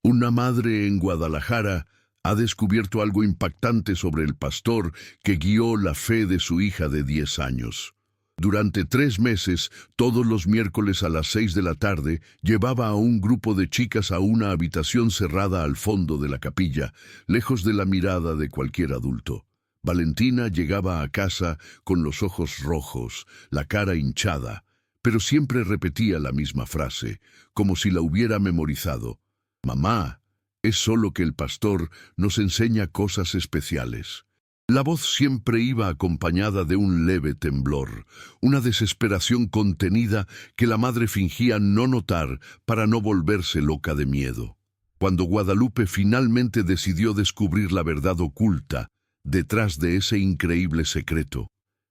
Una madre en Guadalajara ha descubierto algo impactante sobre el pastor que guió la fe de su hija de 10 años. Durante 3 meses, todos los miércoles a las 6 de la tarde, llevaba a un grupo de chicas a una habitación cerrada al fondo de la capilla, lejos de la mirada de cualquier adulto. Valentina llegaba a casa con los ojos rojos, la cara hinchada, pero siempre repetía la misma frase, como si la hubiera memorizado. «Mamá, es solo que el pastor nos enseña cosas especiales». La voz siempre iba acompañada de un leve temblor, una desesperación contenida que la madre fingía no notar para no volverse loca de miedo. Cuando Guadalupe finalmente decidió descubrir la verdad oculta detrás de ese increíble secreto,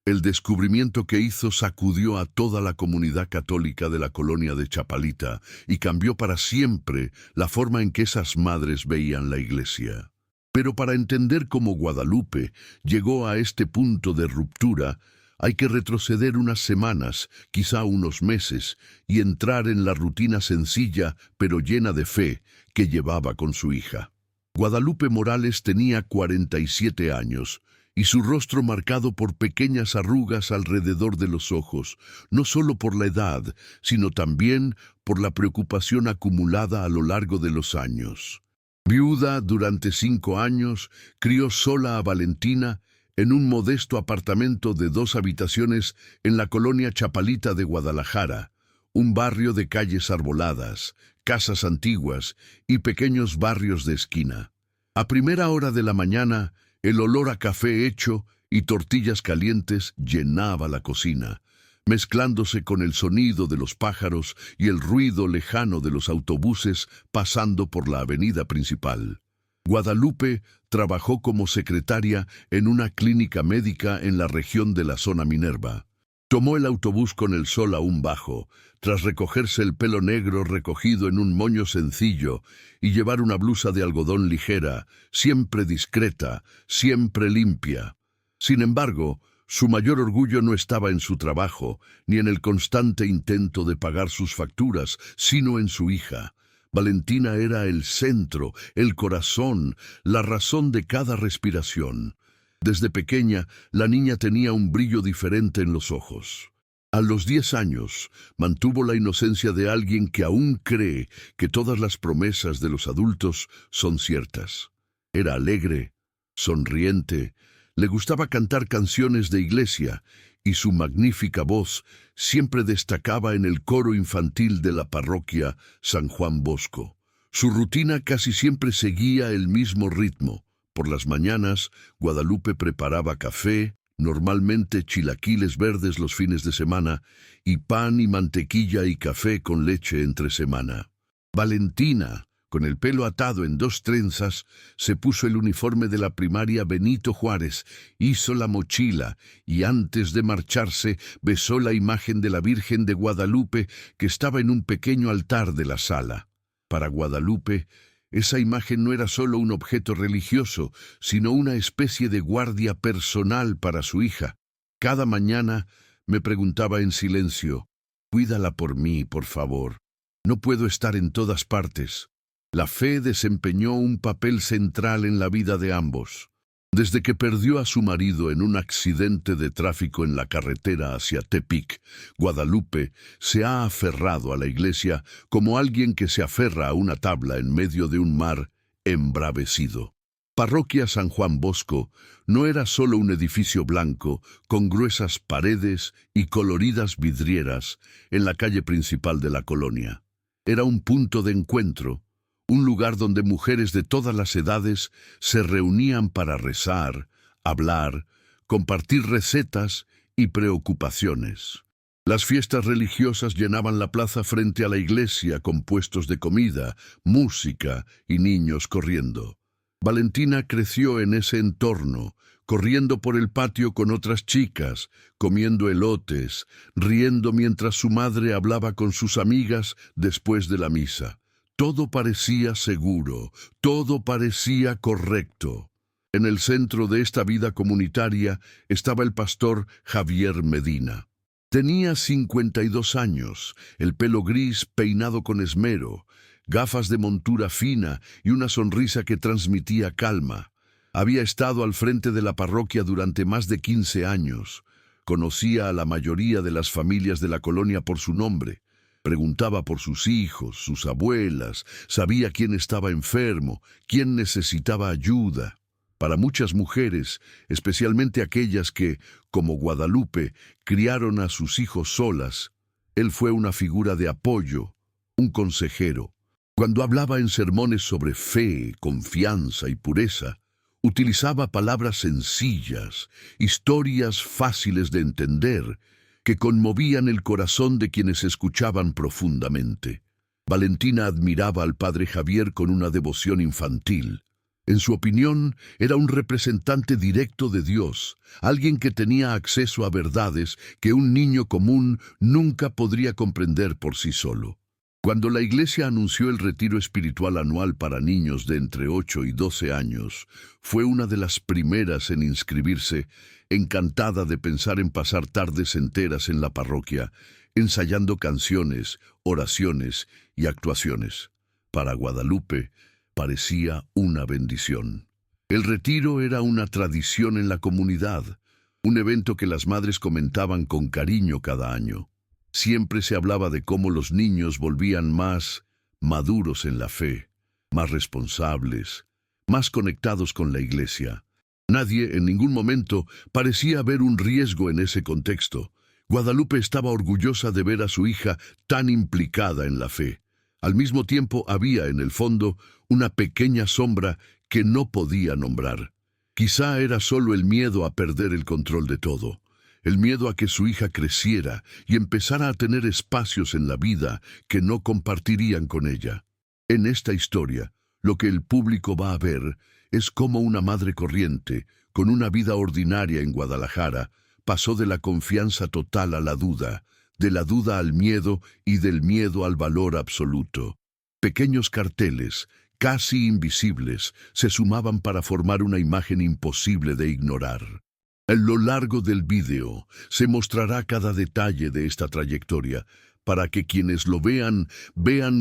el descubrimiento que hizo sacudió a toda la comunidad católica de la colonia de Chapalita y cambió para siempre la forma en que esas madres veían la iglesia. Pero para entender cómo Guadalupe llegó a este punto de ruptura, hay que retroceder unas semanas, quizá unos meses, y entrar en la rutina sencilla pero llena de fe que llevaba con su hija. Guadalupe Morales tenía 47 años, y su rostro marcado por pequeñas arrugas alrededor de los ojos, no solo por la edad, sino también por la preocupación acumulada a lo largo de los años. Viuda durante 5 años, crió sola a Valentina en un modesto apartamento de 2 habitaciones en la colonia Chapalita de Guadalajara, un barrio de calles arboladas, casas antiguas y pequeños barrios de esquina. A primera hora de la mañana, el olor a café hecho y tortillas calientes llenaba la cocina, mezclándose con el sonido de los pájaros y el ruido lejano de los autobuses pasando por la avenida principal. Guadalupe trabajó como secretaria en una clínica médica en la región de la zona Minerva. Tomó el autobús con el sol aún bajo, tras recogerse el pelo negro recogido en un moño sencillo y llevar una blusa de algodón ligera, siempre discreta, siempre limpia. Sin embargo, su mayor orgullo no estaba en su trabajo, ni en el constante intento de pagar sus facturas, sino en su hija. Valentina era el centro, el corazón, la razón de cada respiración. Desde pequeña, la niña tenía un brillo diferente en los ojos. A los 10 años, mantuvo la inocencia de alguien que aún cree que todas las promesas de los adultos son ciertas. Era alegre, sonriente, le gustaba cantar canciones de iglesia y su magnífica voz siempre destacaba en el coro infantil de la parroquia San Juan Bosco. Su rutina casi siempre seguía el mismo ritmo. Por las mañanas, Guadalupe preparaba café, normalmente chilaquiles verdes los fines de semana, y pan y mantequilla y café con leche entre semana. Valentina, con el pelo atado en 2 trenzas, se puso el uniforme de la primaria Benito Juárez, hizo la mochila y antes de marcharse besó la imagen de la Virgen de Guadalupe que estaba en un pequeño altar de la sala. Para Guadalupe, esa imagen no era solo un objeto religioso, sino una especie de guardia personal para su hija. Cada mañana me preguntaba en silencio: «Cuídala por mí, por favor. No puedo estar en todas partes». La fe desempeñó un papel central en la vida de ambos. Desde que perdió a su marido en un accidente de tráfico en la carretera hacia Tepic, Guadalupe se ha aferrado a la iglesia como alguien que se aferra a una tabla en medio de un mar embravecido. Parroquia San Juan Bosco no era solo un edificio blanco con gruesas paredes y coloridas vidrieras en la calle principal de la colonia. Era un punto de encuentro, un lugar donde mujeres de todas las edades se reunían para rezar, hablar, compartir recetas y preocupaciones. Las fiestas religiosas llenaban la plaza frente a la iglesia con puestos de comida, música y niños corriendo. Valentina creció en ese entorno, corriendo por el patio con otras chicas, comiendo elotes, riendo mientras su madre hablaba con sus amigas después de la misa. Todo parecía seguro, todo parecía correcto. En el centro de esta vida comunitaria estaba el pastor Javier Medina. Tenía 52 años, el pelo gris peinado con esmero, gafas de montura fina y una sonrisa que transmitía calma. Había estado al frente de la parroquia durante más de 15 años. Conocía a la mayoría de las familias de la colonia por su nombre. Preguntaba por sus hijos, sus abuelas, sabía quién estaba enfermo, quién necesitaba ayuda. Para muchas mujeres, especialmente aquellas que, como Guadalupe, criaron a sus hijos solas, él fue una figura de apoyo, un consejero. Cuando hablaba en sermones sobre fe, confianza y pureza, utilizaba palabras sencillas, historias fáciles de entender, que conmovían el corazón de quienes escuchaban profundamente. Valentina admiraba al padre Javier con una devoción infantil. En su opinión, era un representante directo de Dios, alguien que tenía acceso a verdades que un niño común nunca podría comprender por sí solo. Cuando la Iglesia anunció el retiro espiritual anual para niños de entre 8 y 12 años, fue una de las primeras en inscribirse, encantada de pensar en pasar tardes enteras en la parroquia, ensayando canciones, oraciones y actuaciones. Para Guadalupe, parecía una bendición. El retiro era una tradición en la comunidad, un evento que las madres comentaban con cariño cada año. Siempre se hablaba de cómo los niños volvían más maduros en la fe, más responsables, más conectados con la Iglesia. Nadie en ningún momento parecía ver un riesgo en ese contexto. Guadalupe estaba orgullosa de ver a su hija tan implicada en la fe. Al mismo tiempo había, en el fondo, una pequeña sombra que no podía nombrar. Quizá era solo el miedo a perder el control de todo. El miedo a que su hija creciera y empezara a tener espacios en la vida que no compartirían con ella. En esta historia, lo que el público va a ver es cómo una madre corriente, con una vida ordinaria en Guadalajara, pasó de la confianza total a la duda, de la duda al miedo y del miedo al valor absoluto. Pequeños carteles, casi invisibles, se sumaban para formar una imagen imposible de ignorar. A lo largo del vídeo se mostrará cada detalle de esta trayectoria, para que quienes lo vean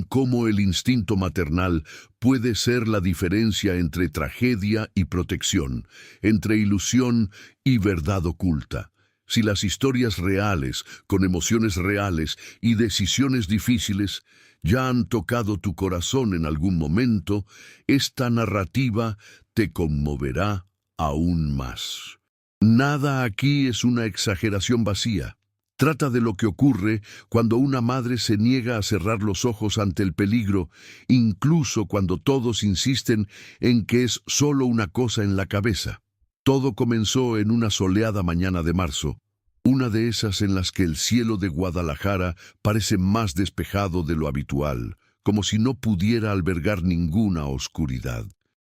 cómo el instinto maternal puede ser la diferencia entre tragedia y protección, entre ilusión y verdad oculta. Si las historias reales, con emociones reales y decisiones difíciles, ya han tocado tu corazón en algún momento, esta narrativa te conmoverá aún más. Nada aquí es una exageración vacía. Trata de lo que ocurre cuando una madre se niega a cerrar los ojos ante el peligro, incluso cuando todos insisten en que es solo una cosa en la cabeza. Todo comenzó en una soleada mañana de marzo, una de esas en las que el cielo de Guadalajara parece más despejado de lo habitual, como si no pudiera albergar ninguna oscuridad.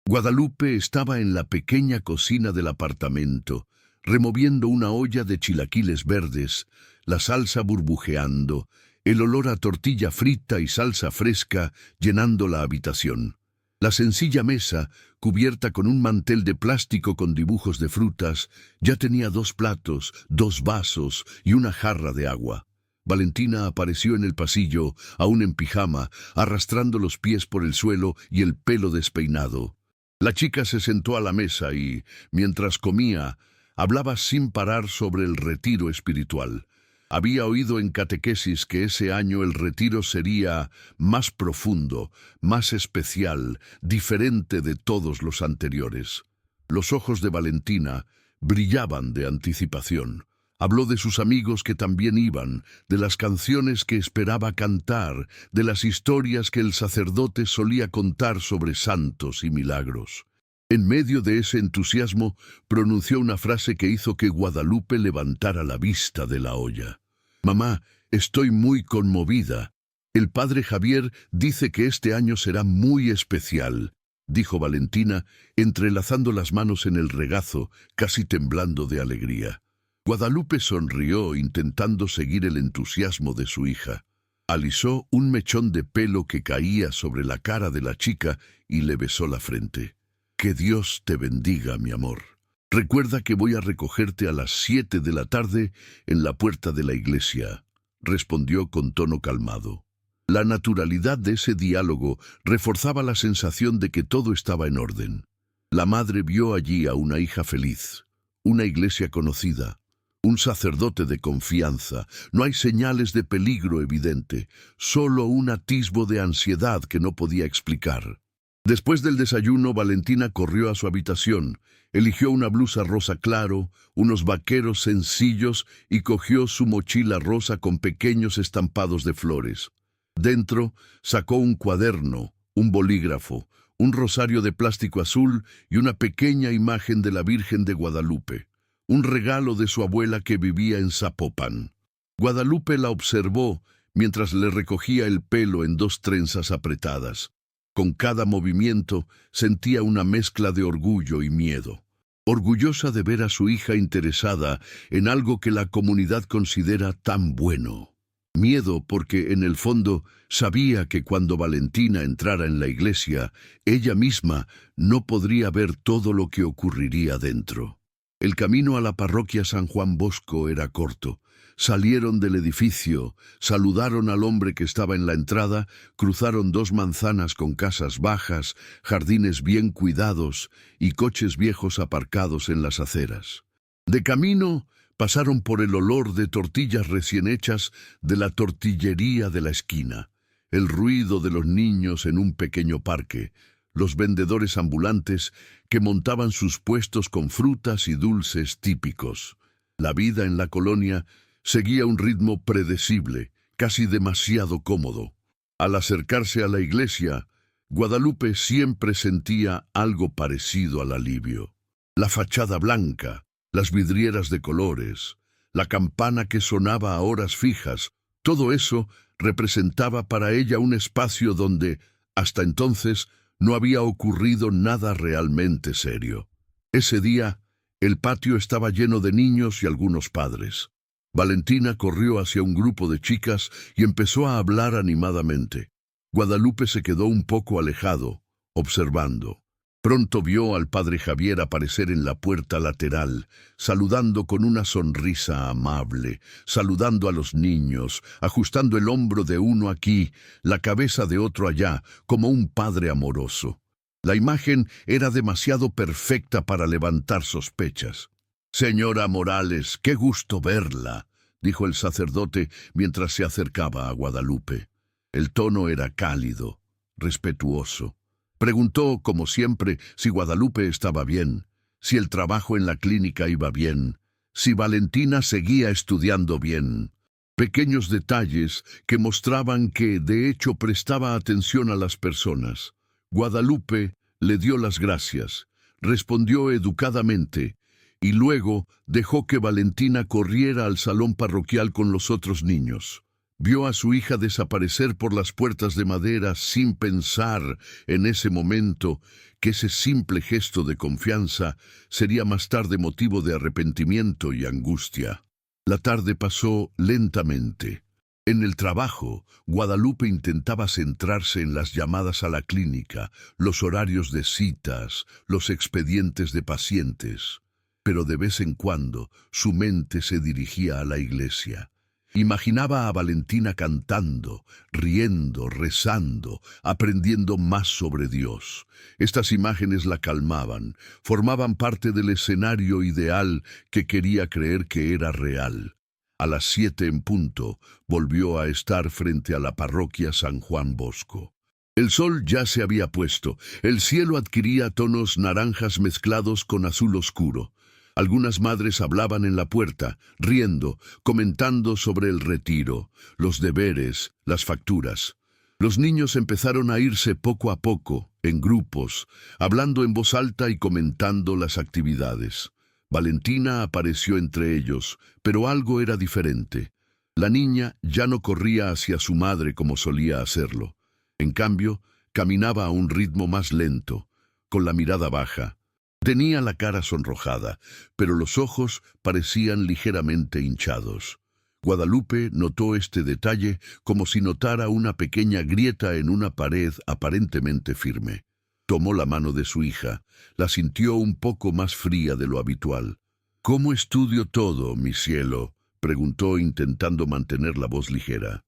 Guadalupe estaba en la pequeña cocina del apartamento, removiendo una olla de chilaquiles verdes, la salsa burbujeando, el olor a tortilla frita y salsa fresca llenando la habitación. La sencilla mesa, cubierta con un mantel de plástico con dibujos de frutas, ya tenía 2 platos, 2 vasos y una jarra de agua. Valentina apareció en el pasillo, aún en pijama, arrastrando los pies por el suelo y el pelo despeinado. La chica se sentó a la mesa y, mientras comía, hablaba sin parar sobre el retiro espiritual. Había oído en catequesis que ese año el retiro sería más profundo, más especial, diferente de todos los anteriores. Los ojos de Valentina brillaban de anticipación. Habló de sus amigos que también iban, de las canciones que esperaba cantar, de las historias que el sacerdote solía contar sobre santos y milagros. En medio de ese entusiasmo, pronunció una frase que hizo que Guadalupe levantara la vista de la olla. «Mamá, estoy muy conmovida. El padre Javier dice que este año será muy especial», dijo Valentina, entrelazando las manos en el regazo, casi temblando de alegría. Guadalupe sonrió, intentando seguir el entusiasmo de su hija. Alisó un mechón de pelo que caía sobre la cara de la chica y le besó la frente. «Que Dios te bendiga, mi amor. Recuerda que voy a recogerte a las 7 de la tarde en la puerta de la iglesia», respondió con tono calmado. La naturalidad de ese diálogo reforzaba la sensación de que todo estaba en orden. La madre vio allí a una hija feliz, una iglesia conocida, un sacerdote de confianza. No hay señales de peligro evidente, solo un atisbo de ansiedad que no podía explicar. Después del desayuno, Valentina corrió a su habitación, eligió una blusa rosa claro, unos vaqueros sencillos y cogió su mochila rosa con pequeños estampados de flores. Dentro sacó un cuaderno, un bolígrafo, un rosario de plástico azul y una pequeña imagen de la Virgen de Guadalupe, un regalo de su abuela que vivía en Zapopan. Guadalupe la observó mientras le recogía el pelo en 2 trenzas apretadas. Con cada movimiento sentía una mezcla de orgullo y miedo. Orgullosa de ver a su hija interesada en algo que la comunidad considera tan bueno. Miedo porque, en el fondo, sabía que cuando Valentina entrara en la iglesia, ella misma no podría ver todo lo que ocurriría dentro. El camino a la parroquia San Juan Bosco era corto. Salieron del edificio, saludaron al hombre que estaba en la entrada, cruzaron 2 manzanas con casas bajas, jardines bien cuidados y coches viejos aparcados en las aceras. De camino, pasaron por el olor de tortillas recién hechas de la tortillería de la esquina, el ruido de los niños en un pequeño parque, los vendedores ambulantes que montaban sus puestos con frutas y dulces típicos. La vida en la colonia seguía un ritmo predecible, casi demasiado cómodo. Al acercarse a la iglesia, Guadalupe siempre sentía algo parecido al alivio. La fachada blanca, las vidrieras de colores, la campana que sonaba a horas fijas, todo eso representaba para ella un espacio donde, hasta entonces, no había ocurrido nada realmente serio. Ese día, el patio estaba lleno de niños y algunos padres. Valentina corrió hacia un grupo de chicas y empezó a hablar animadamente. Guadalupe se quedó un poco alejado, observando. Pronto vio al padre Javier aparecer en la puerta lateral, saludando con una sonrisa amable, saludando a los niños, ajustando el hombro de uno aquí, la cabeza de otro allá, como un padre amoroso. La imagen era demasiado perfecta para levantar sospechas. «Señora Morales, qué gusto verla», dijo el sacerdote mientras se acercaba a Guadalupe. El tono era cálido, respetuoso. Preguntó, como siempre, si Guadalupe estaba bien, si el trabajo en la clínica iba bien, si Valentina seguía estudiando bien. Pequeños detalles que mostraban que, de hecho, prestaba atención a las personas. Guadalupe le dio las gracias, respondió educadamente, y luego dejó que Valentina corriera al salón parroquial con los otros niños. Vio a su hija desaparecer por las puertas de madera sin pensar en ese momento que ese simple gesto de confianza sería más tarde motivo de arrepentimiento y angustia. La tarde pasó lentamente. En el trabajo, Guadalupe intentaba centrarse en las llamadas a la clínica, los horarios de citas, los expedientes de pacientes. Pero de vez en cuando su mente se dirigía a la iglesia. Imaginaba a Valentina cantando, riendo, rezando, aprendiendo más sobre Dios. Estas imágenes la calmaban, formaban parte del escenario ideal que quería creer que era real. A las 7 en punto, volvió a estar frente a la parroquia San Juan Bosco. El sol ya se había puesto, el cielo adquiría tonos naranjas mezclados con azul oscuro. Algunas madres hablaban en la puerta, riendo, comentando sobre el retiro, los deberes, las facturas. Los niños empezaron a irse poco a poco, en grupos, hablando en voz alta y comentando las actividades. Valentina apareció entre ellos, pero algo era diferente. La niña ya no corría hacia su madre como solía hacerlo. En cambio, caminaba a un ritmo más lento, con la mirada baja. Tenía la cara sonrojada, pero los ojos parecían ligeramente hinchados. Guadalupe notó este detalle como si notara una pequeña grieta en una pared aparentemente firme. Tomó la mano de su hija, la sintió un poco más fría de lo habitual. «¿Cómo estudio todo, mi cielo?», preguntó intentando mantener la voz ligera.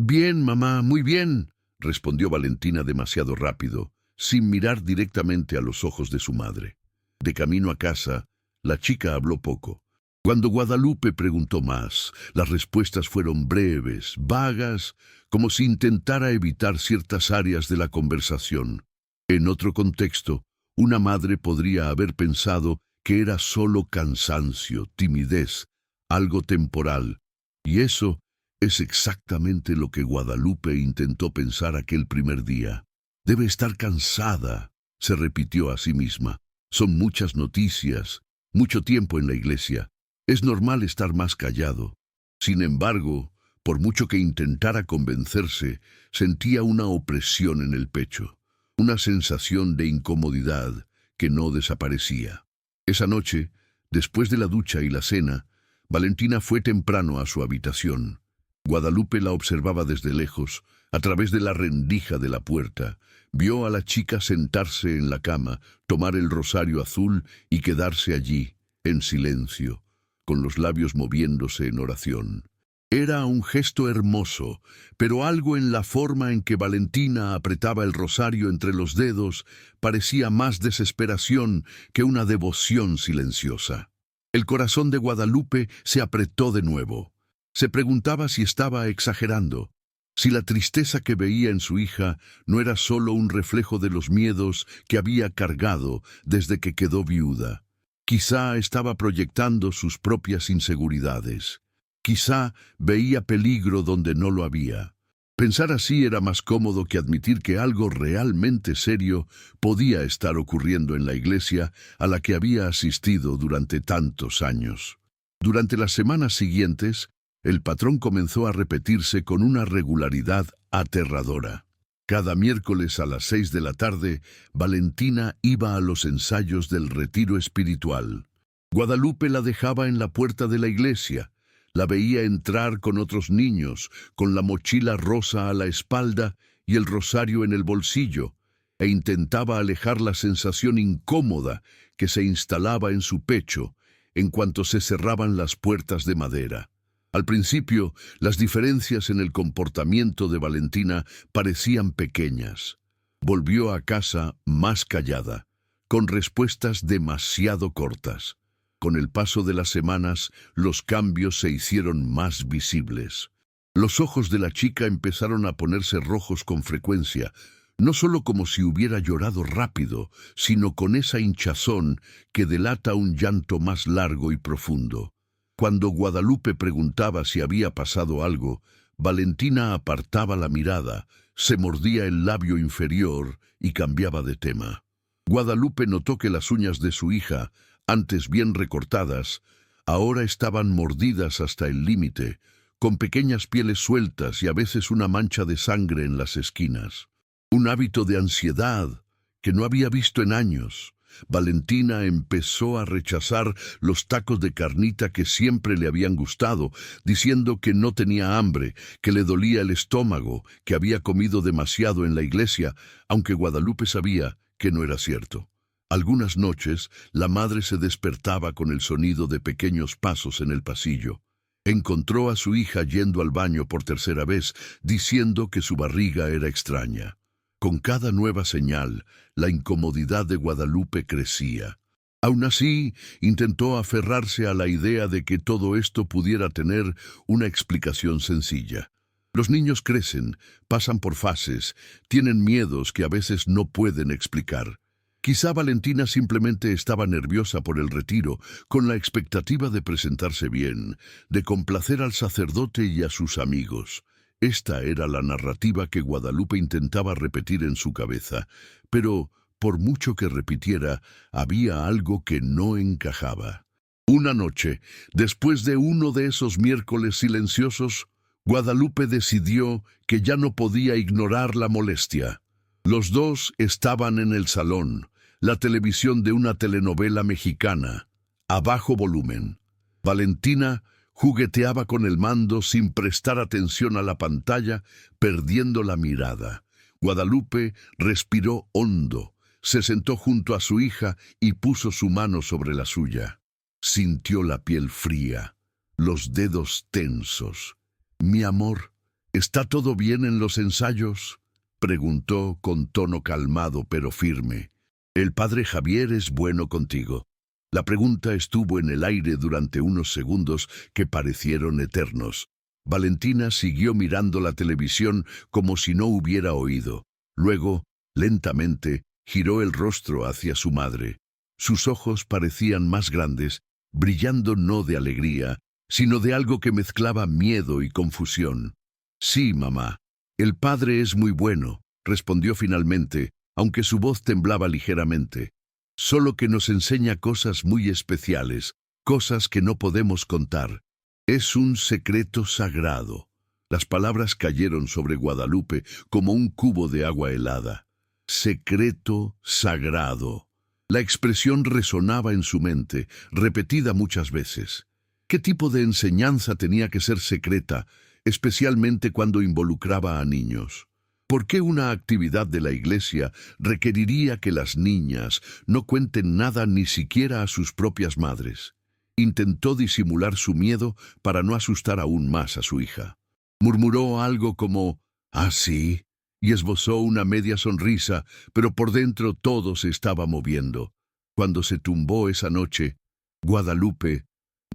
Bien, mamá, muy bien, respondió Valentina demasiado rápido, sin mirar directamente a los ojos de su madre. De camino a casa, la chica habló poco. Cuando Guadalupe preguntó más, las respuestas fueron breves, vagas, como si intentara evitar ciertas áreas de la conversación. En otro contexto, una madre podría haber pensado que era solo cansancio, timidez, algo temporal, y eso es exactamente lo que Guadalupe intentó pensar aquel primer día. Debe estar cansada, se repitió a sí misma. Son muchas noticias, mucho tiempo en la iglesia. Es normal estar más callado. Sin embargo, por mucho que intentara convencerse, sentía una opresión en el pecho, una sensación de incomodidad que no desaparecía. Esa noche, después de la ducha y la cena, Valentina fue temprano a su habitación. Guadalupe la observaba desde lejos, a través de la rendija de la puerta. Vio a la chica sentarse en la cama, tomar el rosario azul y quedarse allí, en silencio, con los labios moviéndose en oración. Era un gesto hermoso, pero algo en la forma en que Valentina apretaba el rosario entre los dedos parecía más desesperación que una devoción silenciosa. El corazón de Guadalupe se apretó de nuevo. Se preguntaba si estaba exagerando, si la tristeza que veía en su hija no era solo un reflejo de los miedos que había cargado desde que quedó viuda. Quizá estaba proyectando sus propias inseguridades. Quizá veía peligro donde no lo había. Pensar así era más cómodo que admitir que algo realmente serio podía estar ocurriendo en la iglesia a la que había asistido durante tantos años. Durante las semanas siguientes, el patrón comenzó a repetirse con una regularidad aterradora. Cada miércoles a las 6 de la tarde, Valentina iba a los ensayos del retiro espiritual. Guadalupe la dejaba en la puerta de la iglesia. La veía entrar con otros niños, con la mochila rosa a la espalda y el rosario en el bolsillo, e intentaba alejar la sensación incómoda que se instalaba en su pecho en cuanto se cerraban las puertas de madera. Al principio, las diferencias en el comportamiento de Valentina parecían pequeñas. Volvió a casa más callada, con respuestas demasiado cortas. Con el paso de las semanas, los cambios se hicieron más visibles. Los ojos de la chica empezaron a ponerse rojos con frecuencia, no solo como si hubiera llorado rápido, sino con esa hinchazón que delata un llanto más largo y profundo. Cuando Guadalupe preguntaba si había pasado algo, Valentina apartaba la mirada, se mordía el labio inferior y cambiaba de tema. Guadalupe notó que las uñas de su hija, antes bien recortadas, ahora estaban mordidas hasta el límite, con pequeñas pieles sueltas y a veces una mancha de sangre en las esquinas. Un hábito de ansiedad que no había visto en años. Valentina empezó a rechazar los tacos de carnita que siempre le habían gustado, diciendo que no tenía hambre, que le dolía el estómago, que había comido demasiado en la iglesia, aunque Guadalupe sabía que no era cierto. Algunas noches, la madre se despertaba con el sonido de pequeños pasos en el pasillo. Encontró a su hija yendo al baño por tercera vez, diciendo que su barriga era extraña. Con cada nueva señal, la incomodidad de Guadalupe crecía. Aún así, intentó aferrarse a la idea de que todo esto pudiera tener una explicación sencilla. Los niños crecen, pasan por fases, tienen miedos que a veces no pueden explicar. Quizá Valentina simplemente estaba nerviosa por el retiro, con la expectativa de presentarse bien, de complacer al sacerdote y a sus amigos. Esta era la narrativa que Guadalupe intentaba repetir en su cabeza, pero, por mucho que repitiera, había algo que no encajaba. Una noche, después de uno de esos miércoles silenciosos, Guadalupe decidió que ya no podía ignorar la molestia. Los dos estaban en el salón, la televisión de una telenovela mexicana, a bajo volumen. Valentina jugueteaba con el mando sin prestar atención a la pantalla, perdiendo la mirada. Guadalupe respiró hondo, se sentó junto a su hija y puso su mano sobre la suya. Sintió la piel fría, los dedos tensos. «Mi amor», ¿Está todo bien en los ensayos?, preguntó con tono calmado pero firme. El padre Javier es bueno contigo. La pregunta estuvo en el aire durante unos segundos que parecieron eternos. Valentina siguió mirando la televisión como si no hubiera oído. Luego, lentamente, giró el rostro hacia su madre. Sus ojos parecían más grandes, brillando no de alegría, sino de algo que mezclaba miedo y confusión. Sí, mamá, el padre es muy bueno, respondió finalmente, aunque su voz temblaba ligeramente. Solo que nos enseña cosas muy especiales, cosas que no podemos contar. Es un secreto sagrado. Las palabras cayeron sobre Guadalupe como un cubo de agua helada. Secreto sagrado. La expresión resonaba en su mente, repetida muchas veces. ¿Qué tipo de enseñanza tenía que ser secreta, especialmente cuando involucraba a niños? ¿Por qué una actividad de la iglesia requeriría que las niñas no cuenten nada ni siquiera a sus propias madres? Intentó disimular su miedo para no asustar aún más a su hija. Murmuró algo como, «¿Ah, sí?», y esbozó una media sonrisa, pero por dentro todo se estaba moviendo. Cuando se tumbó esa noche, Guadalupe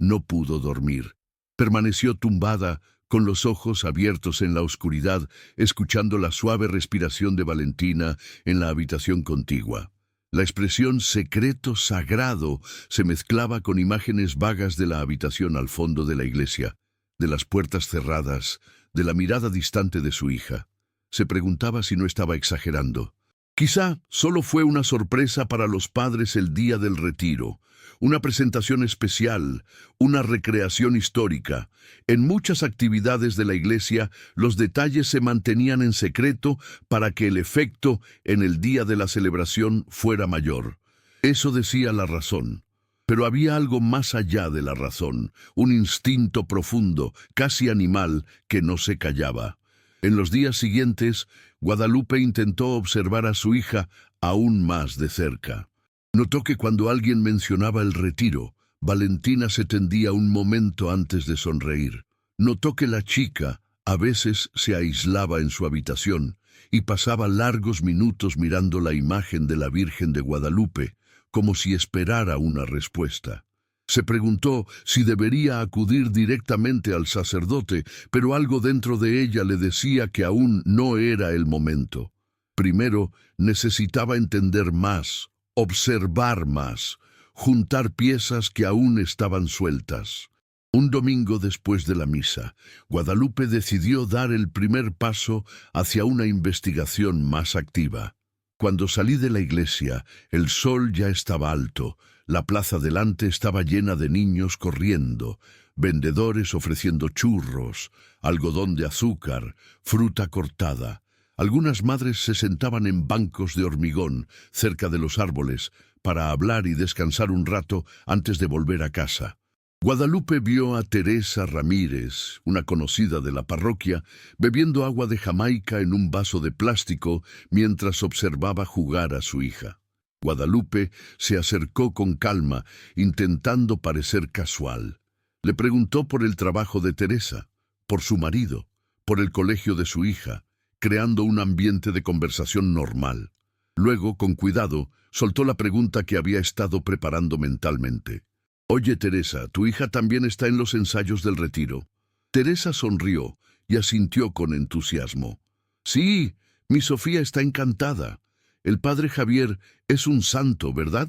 no pudo dormir. Permaneció tumbada, con los ojos abiertos en la oscuridad, escuchando la suave respiración de Valentina en la habitación contigua. La expresión secreto sagrado se mezclaba con imágenes vagas de la habitación al fondo de la iglesia, de las puertas cerradas, de la mirada distante de su hija. Se preguntaba si no estaba exagerando. Quizá solo fue una sorpresa para los padres el día del retiro, una presentación especial, una recreación histórica. En muchas actividades de la iglesia, los detalles se mantenían en secreto para que el efecto en el día de la celebración fuera mayor. Eso decía la razón. Pero había algo más allá de la razón, un instinto profundo, casi animal, que no se callaba. En los días siguientes, Guadalupe intentó observar a su hija aún más de cerca. Notó que cuando alguien mencionaba el retiro, Valentina se tendía un momento antes de sonreír. Notó que la chica a veces se aislaba en su habitación y pasaba largos minutos mirando la imagen de la Virgen de Guadalupe, como si esperara una respuesta. Se preguntó si debería acudir directamente al sacerdote, pero algo dentro de ella le decía que aún no era el momento. Primero necesitaba entender más, observar más, juntar piezas que aún estaban sueltas. Un domingo después de la misa, Guadalupe decidió dar el primer paso hacia una investigación más activa. Cuando salí de la iglesia, el sol ya estaba alto. La plaza delante estaba llena de niños corriendo, vendedores ofreciendo churros, algodón de azúcar, fruta cortada. Algunas madres se sentaban en bancos de hormigón cerca de los árboles para hablar y descansar un rato antes de volver a casa. Guadalupe vio a Teresa Ramírez, una conocida de la parroquia, bebiendo agua de Jamaica en un vaso de plástico mientras observaba jugar a su hija. Guadalupe se acercó con calma, intentando parecer casual. Le preguntó por el trabajo de Teresa, por su marido, por el colegio de su hija, creando un ambiente de conversación normal. Luego, con cuidado, soltó la pregunta que había estado preparando mentalmente. «Oye, Teresa, ¿tu hija también está en los ensayos del retiro?» Teresa sonrió y asintió con entusiasmo. «Sí, mi Sofía está encantada. El padre Javier es un santo, ¿verdad?».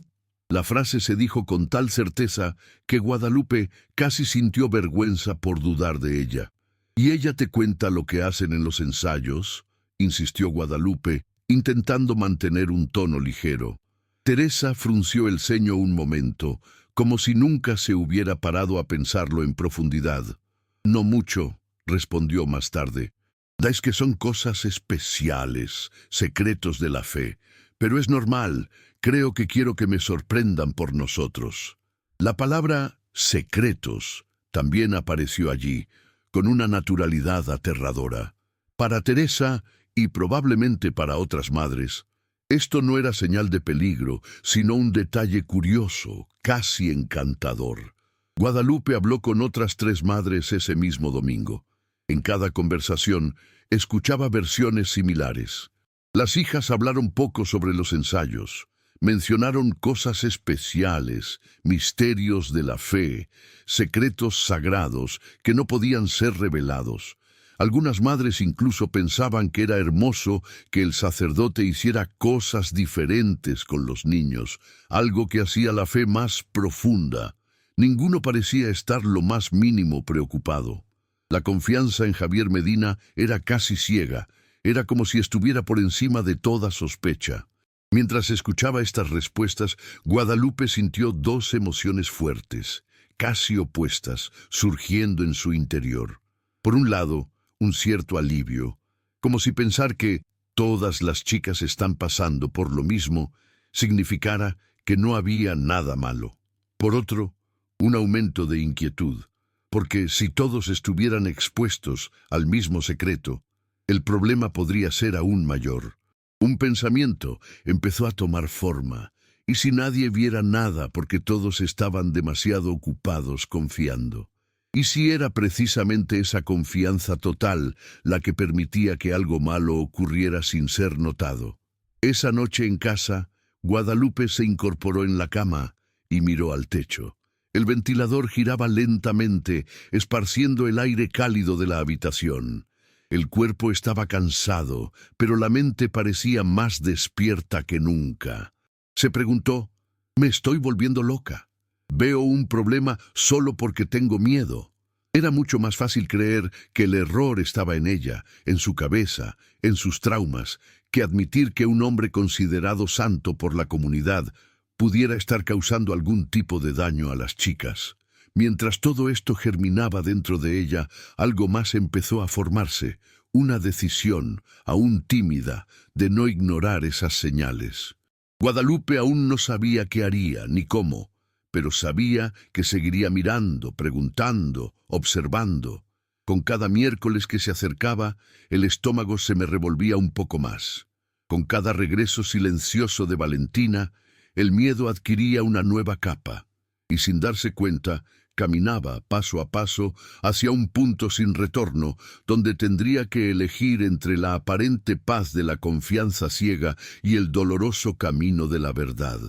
La frase se dijo con tal certeza que Guadalupe casi sintió vergüenza por dudar de ella. «¿Y ella te cuenta lo que hacen en los ensayos?», insistió Guadalupe, intentando mantener un tono ligero. Teresa frunció el ceño un momento, como si nunca se hubiera parado a pensarlo en profundidad. «No mucho», respondió más tarde. «Es que son cosas especiales, secretos de la fe. Pero es normal, creo que quiero que me sorprendan por nosotros». La palabra secretos también apareció allí, con una naturalidad aterradora. Para Teresa, y probablemente para otras madres, esto no era señal de peligro, sino un detalle curioso, casi encantador. Guadalupe habló con otras 3 madres ese mismo domingo. En cada conversación, escuchaba versiones similares. Las hijas hablaron poco sobre los ensayos. Mencionaron cosas especiales, misterios de la fe, secretos sagrados que no podían ser revelados. Algunas madres incluso pensaban que era hermoso que el sacerdote hiciera cosas diferentes con los niños, algo que hacía la fe más profunda. Ninguno parecía estar lo más mínimo preocupado. La confianza en Javier Medina era casi ciega, era como si estuviera por encima de toda sospecha. Mientras escuchaba estas respuestas, Guadalupe sintió dos emociones fuertes, casi opuestas, surgiendo en su interior. Por un lado, un cierto alivio, como si pensar que todas las chicas están pasando por lo mismo significara que no había nada malo. Por otro, un aumento de inquietud, porque si todos estuvieran expuestos al mismo secreto, el problema podría ser aún mayor. Un pensamiento empezó a tomar forma, y si nadie viera nada porque todos estaban demasiado ocupados confiando. ¿Y si era precisamente esa confianza total la que permitía que algo malo ocurriera sin ser notado? Esa noche en casa, Guadalupe se incorporó en la cama y miró al techo. El ventilador giraba lentamente, esparciendo el aire cálido de la habitación. El cuerpo estaba cansado, pero la mente parecía más despierta que nunca. Se preguntó, ¿me estoy volviendo loca? ¿Veo un problema solo porque tengo miedo? Era mucho más fácil creer que el error estaba en ella, en su cabeza, en sus traumas, que admitir que un hombre considerado santo por la comunidad pudiera estar causando algún tipo de daño a las chicas. Mientras todo esto germinaba dentro de ella, algo más empezó a formarse, una decisión, aún tímida, de no ignorar esas señales. Guadalupe aún no sabía qué haría ni cómo, pero sabía que seguiría mirando, preguntando, observando. Con cada miércoles que se acercaba, el estómago se me revolvía un poco más. Con cada regreso silencioso de Valentina, el miedo adquiría una nueva capa, y sin darse cuenta, caminaba paso a paso hacia un punto sin retorno, donde tendría que elegir entre la aparente paz de la confianza ciega y el doloroso camino de la verdad.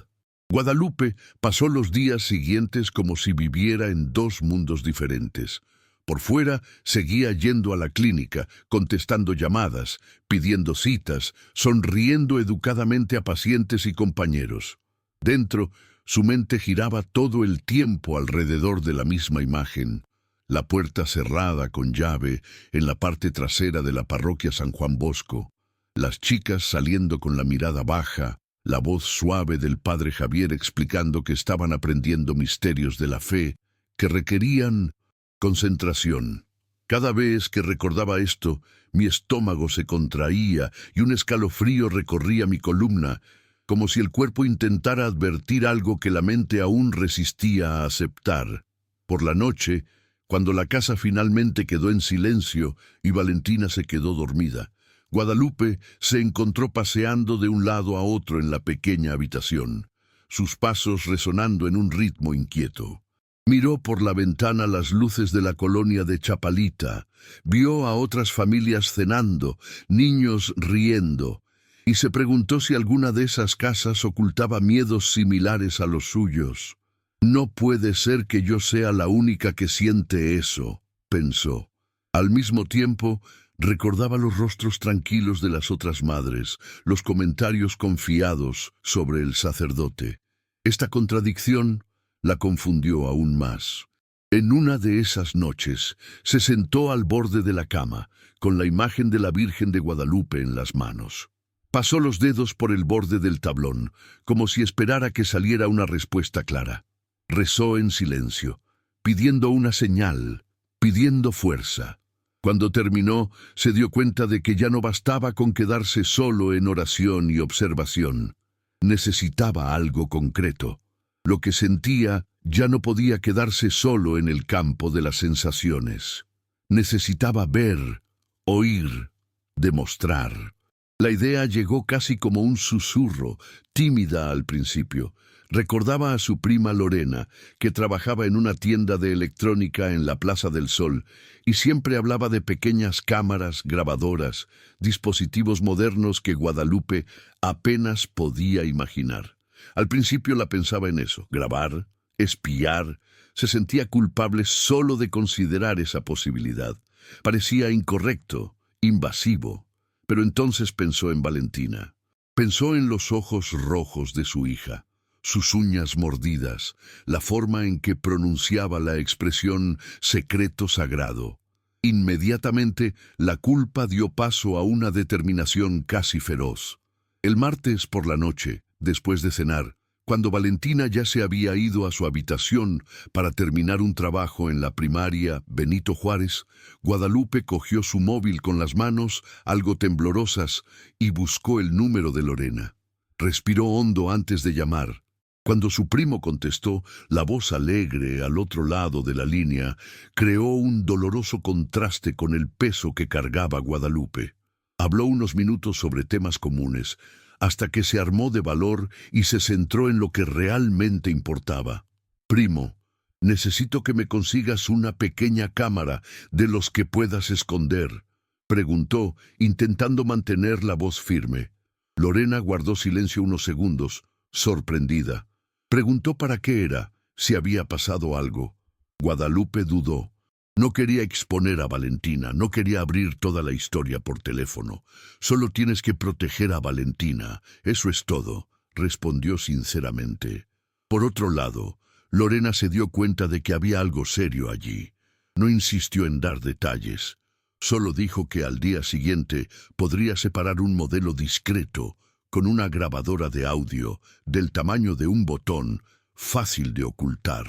Guadalupe pasó los días siguientes como si viviera en dos mundos diferentes. Por fuera seguía yendo a la clínica, contestando llamadas, pidiendo citas, sonriendo educadamente a pacientes y compañeros. Dentro, su mente giraba todo el tiempo alrededor de la misma imagen. La puerta cerrada con llave en la parte trasera de la parroquia San Juan Bosco. Las chicas saliendo con la mirada baja, la voz suave del padre Javier explicando que estaban aprendiendo misterios de la fe, que requerían concentración. Cada vez que recordaba esto, mi estómago se contraía y un escalofrío recorría mi columna, como si el cuerpo intentara advertir algo que la mente aún resistía a aceptar. Por la noche, cuando la casa finalmente quedó en silencio y Valentina se quedó dormida, Guadalupe se encontró paseando de un lado a otro en la pequeña habitación, sus pasos resonando en un ritmo inquieto. Miró por la ventana las luces de la colonia de Chapalita, vio a otras familias cenando, niños riendo, y se preguntó si alguna de esas casas ocultaba miedos similares a los suyos. No puede ser que yo sea la única que siente eso, pensó. Al mismo tiempo, recordaba los rostros tranquilos de las otras madres, los comentarios confiados sobre el sacerdote. Esta contradicción la confundió aún más. En una de esas noches, se sentó al borde de la cama, con la imagen de la Virgen de Guadalupe en las manos. Pasó los dedos por el borde del tablón, como si esperara que saliera una respuesta clara. Rezó en silencio, pidiendo una señal, pidiendo fuerza. Cuando terminó, se dio cuenta de que ya no bastaba con quedarse solo en oración y observación. Necesitaba algo concreto. Lo que sentía ya no podía quedarse solo en el campo de las sensaciones. Necesitaba ver, oír, demostrar. La idea llegó casi como un susurro, tímida al principio. Recordaba a su prima Lorena, que trabajaba en una tienda de electrónica en la Plaza del Sol, y siempre hablaba de pequeñas cámaras, grabadoras, dispositivos modernos que Guadalupe apenas podía imaginar. Al principio la pensaba en eso, grabar, espiar. Se sentía culpable solo de considerar esa posibilidad. Parecía incorrecto, invasivo. Pero entonces pensó en Valentina. Pensó en los ojos rojos de su hija, sus uñas mordidas, la forma en que pronunciaba la expresión secreto sagrado. Inmediatamente, la culpa dio paso a una determinación casi feroz. El martes por la noche, después de cenar, cuando Valentina ya se había ido a su habitación para terminar un trabajo en la primaria Benito Juárez, Guadalupe cogió su móvil con las manos, algo temblorosas, y buscó el número de Lorena. Respiró hondo antes de llamar. Cuando su primo contestó, la voz alegre al otro lado de la línea creó un doloroso contraste con el peso que cargaba Guadalupe. Habló unos minutos sobre temas comunes, hasta que se armó de valor y se centró en lo que realmente importaba. Primo, necesito que me consigas una pequeña cámara de los que puedas esconder, preguntó, intentando mantener la voz firme. Lorena guardó silencio unos segundos, sorprendida. Preguntó para qué era, si había pasado algo. Guadalupe dudó. No quería exponer a Valentina, no quería abrir toda la historia por teléfono. Solo tienes que proteger a Valentina, eso es todo, respondió sinceramente. Por otro lado, Lorena se dio cuenta de que había algo serio allí. No insistió en dar detalles. Solo dijo que al día siguiente podría separar un modelo discreto, con una grabadora de audio, del tamaño de un botón, fácil de ocultar.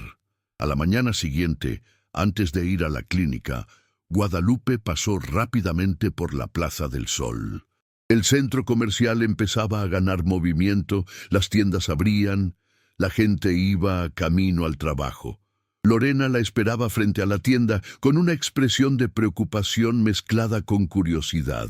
A la mañana siguiente, antes de ir a la clínica, Guadalupe pasó rápidamente por la Plaza del Sol. El centro comercial empezaba a ganar movimiento, las tiendas abrían, la gente iba camino al trabajo. Lorena la esperaba frente a la tienda con una expresión de preocupación mezclada con curiosidad.